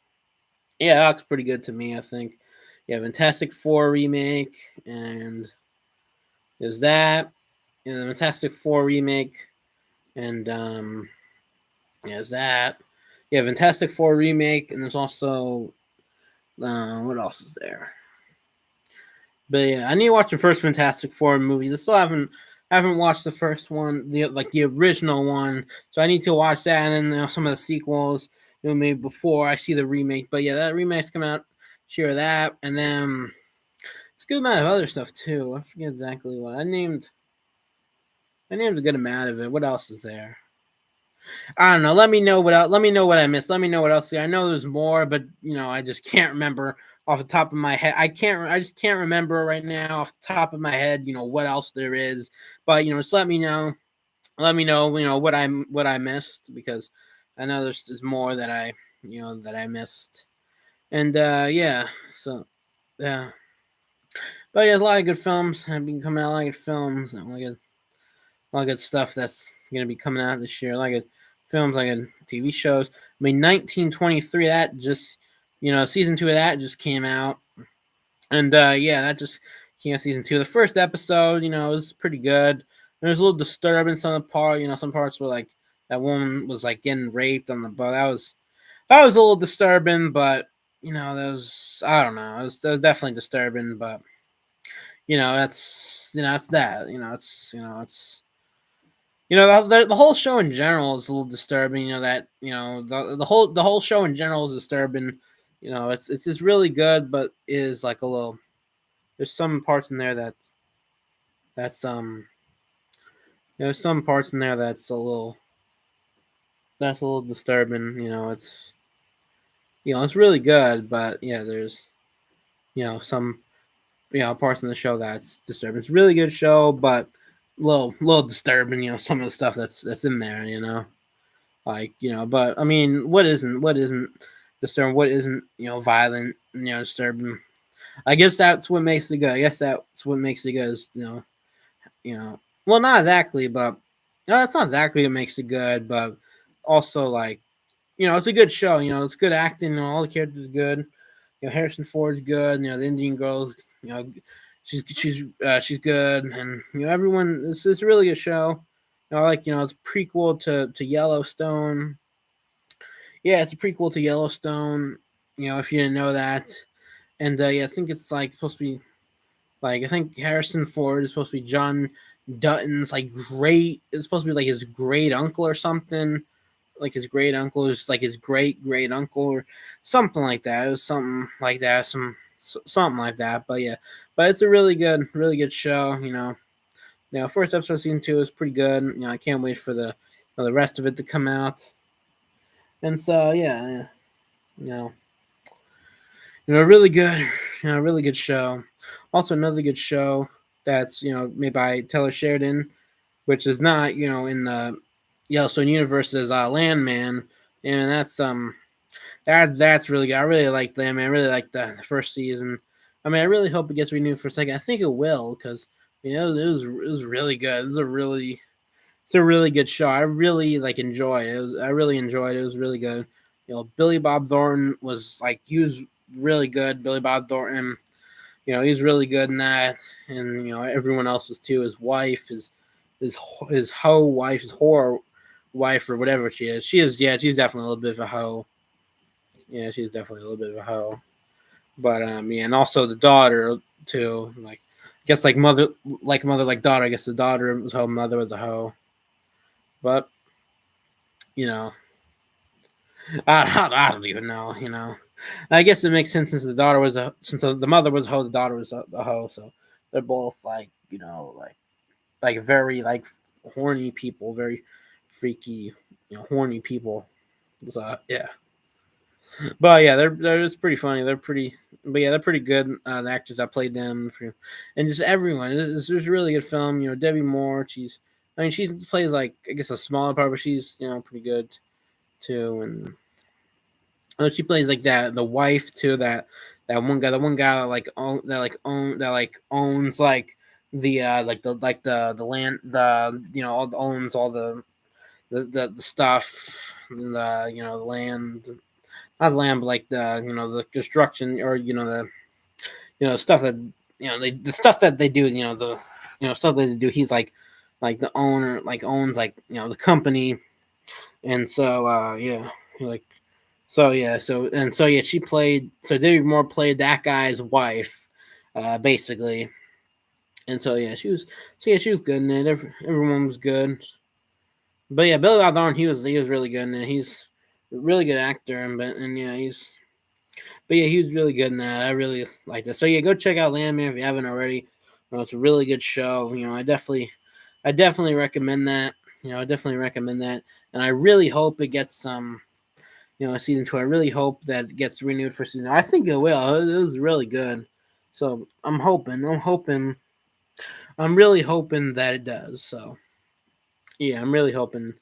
yeah, that looks pretty good to me. I think. Yeah, Fantastic Four remake, and there's that. And the Fantastic Four remake, and yeah, there's that. Yeah, Fantastic Four remake, and there's also what else is there? But yeah, I need to watch the first Fantastic Four movies. I still haven't watched the first one, the original one. So I need to watch that, and then some of the sequels, maybe before I see the remake. But yeah, that remake's coming out. Share that, and then it's a good amount of other stuff too. I forget exactly what I named. I named a good amount of it. What else is there? I don't know. Let me know what else. Let me know what I missed. Let me know what else. I know there's more, but I just can't remember off the top of my head. I can't. I just can't remember right now off the top of my head. What else there is. But just let me know. Let me know. What I missed, because I know there's more that I missed. And yeah. So yeah. But yeah, there's a lot of good films. Have been coming out, a lot of good films. And a lot of good stuff that's gonna be coming out this year. A lot of good films, like TV shows. I mean, 1923. That just season 2 of that just came out, and yeah, that just came out season 2. The first episode, was pretty good. There was a little disturbance on the part. Some parts were like that woman was like getting raped on the boat. That was a little disturbing, but that was I don't know. That was definitely disturbing, but it's that. The whole show in general is a little disturbing. The whole show in general is disturbing. It's just really good, but is like a little. There's some parts in there that's there's some parts in there that's a little disturbing. It's really good, but yeah, there's some parts in the show that's disturbing. It's a really good show, but little disturbing. Some of the stuff that's in there. But I mean, what isn't disturbing? What isn't violent? Disturbing. I guess that's what makes it good. I guess that's what makes it good. Is, well, not exactly, but no, that's not exactly what makes it good. But also, like, it's a good show. It's good acting. All the characters are good. Harrison Ford's good. The Indian girls. She's good, and everyone. It's a really good show. I like it's a prequel to Yellowstone. Yeah, it's a prequel to Yellowstone. If you didn't know that, and yeah, I think it's like supposed to be like I think Harrison Ford is supposed to be John Dutton's like great. It's supposed to be like his great uncle or something. Like his great uncle is like his great great uncle or something like that. It was something like that. Something like that. But yeah, but it's a really good show. First episode of season 2 is pretty good. I can't wait for the rest of it to come out. And so yeah. You know, really good, really good show. Also, another good show that's made by Taylor Sheridan, which is not in the Yellowstone universe as Landman, and that's really good. I really like Landman. I really like the first season. I mean, I really hope it gets renewed for a second. I think it will because it was really good. It's a really good show. I really enjoy it. I really enjoyed it. It was really good. Billy Bob Thornton was like he was really good. Billy Bob Thornton, he's really good in that, and everyone else was too. His wife, his hoe wife, his whore wife, or whatever she is. Yeah, she's definitely a little bit of a hoe. Yeah, she's definitely a little bit of a hoe. But yeah, and also the daughter too. Like, I guess like mother like daughter. I guess the daughter was hoe, mother was a hoe. But you know, I don't even know. I guess it makes sense since the mother was a hoe, the daughter was a hoe. So they're both like very like horny people, very freaky, horny people. So yeah, but yeah, they're just pretty funny. But yeah, they're pretty good. The actors that played them, and just everyone. It's a really good film. Debbie Moore. She plays like I guess a smaller part, but she's pretty good too. She plays like that the wife to that one guy, the one guy that owns the land, owns all the stuff, the land, not land, but like the construction, or stuff that the stuff that they do, stuff that they do. He's like the owner, like owns like the company. And so yeah, like she played, so Debbie Moore played that guy's wife, basically. And she was good in it. Everyone was good. But yeah, Billy Bob Thornton, he was really good in it. He's a really good actor, and yeah, he was really good in that. I really like that. So yeah, go check out Landman if you haven't already. It's a really good show. I definitely recommend that. I definitely recommend that, and I really hope it gets some, season 2. I really hope that it gets renewed for season. I think it will. It was really good, so I'm hoping. I'm really hoping that it does. So yeah, I'm really hoping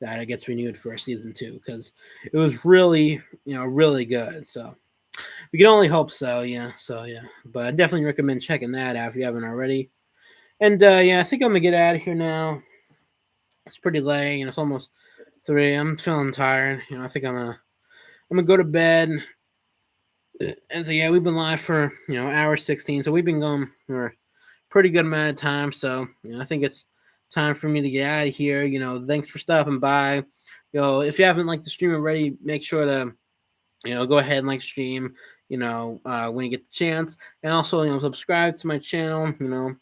that it gets renewed for season 2, because it was really, really good. So we can only hope so. Yeah. So yeah, but I definitely recommend checking that out if you haven't already. And yeah, I think I'm gonna get out of here now. It's pretty late. It's almost 3. I'm feeling tired. I think I'm gonna go to bed. And so yeah, we've been live for hour 16. So we've been going for a pretty good amount of time. So I think it's time for me to get out of here. Thanks for stopping by. If you haven't liked the stream already, make sure to go ahead and like stream. When you get the chance, and also subscribe to my channel.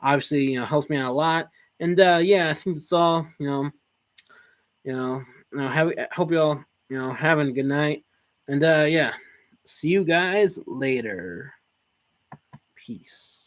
Obviously helps me out a lot. And yeah, I think that's all. Hope you all having a good night. And yeah, see you guys later. Peace.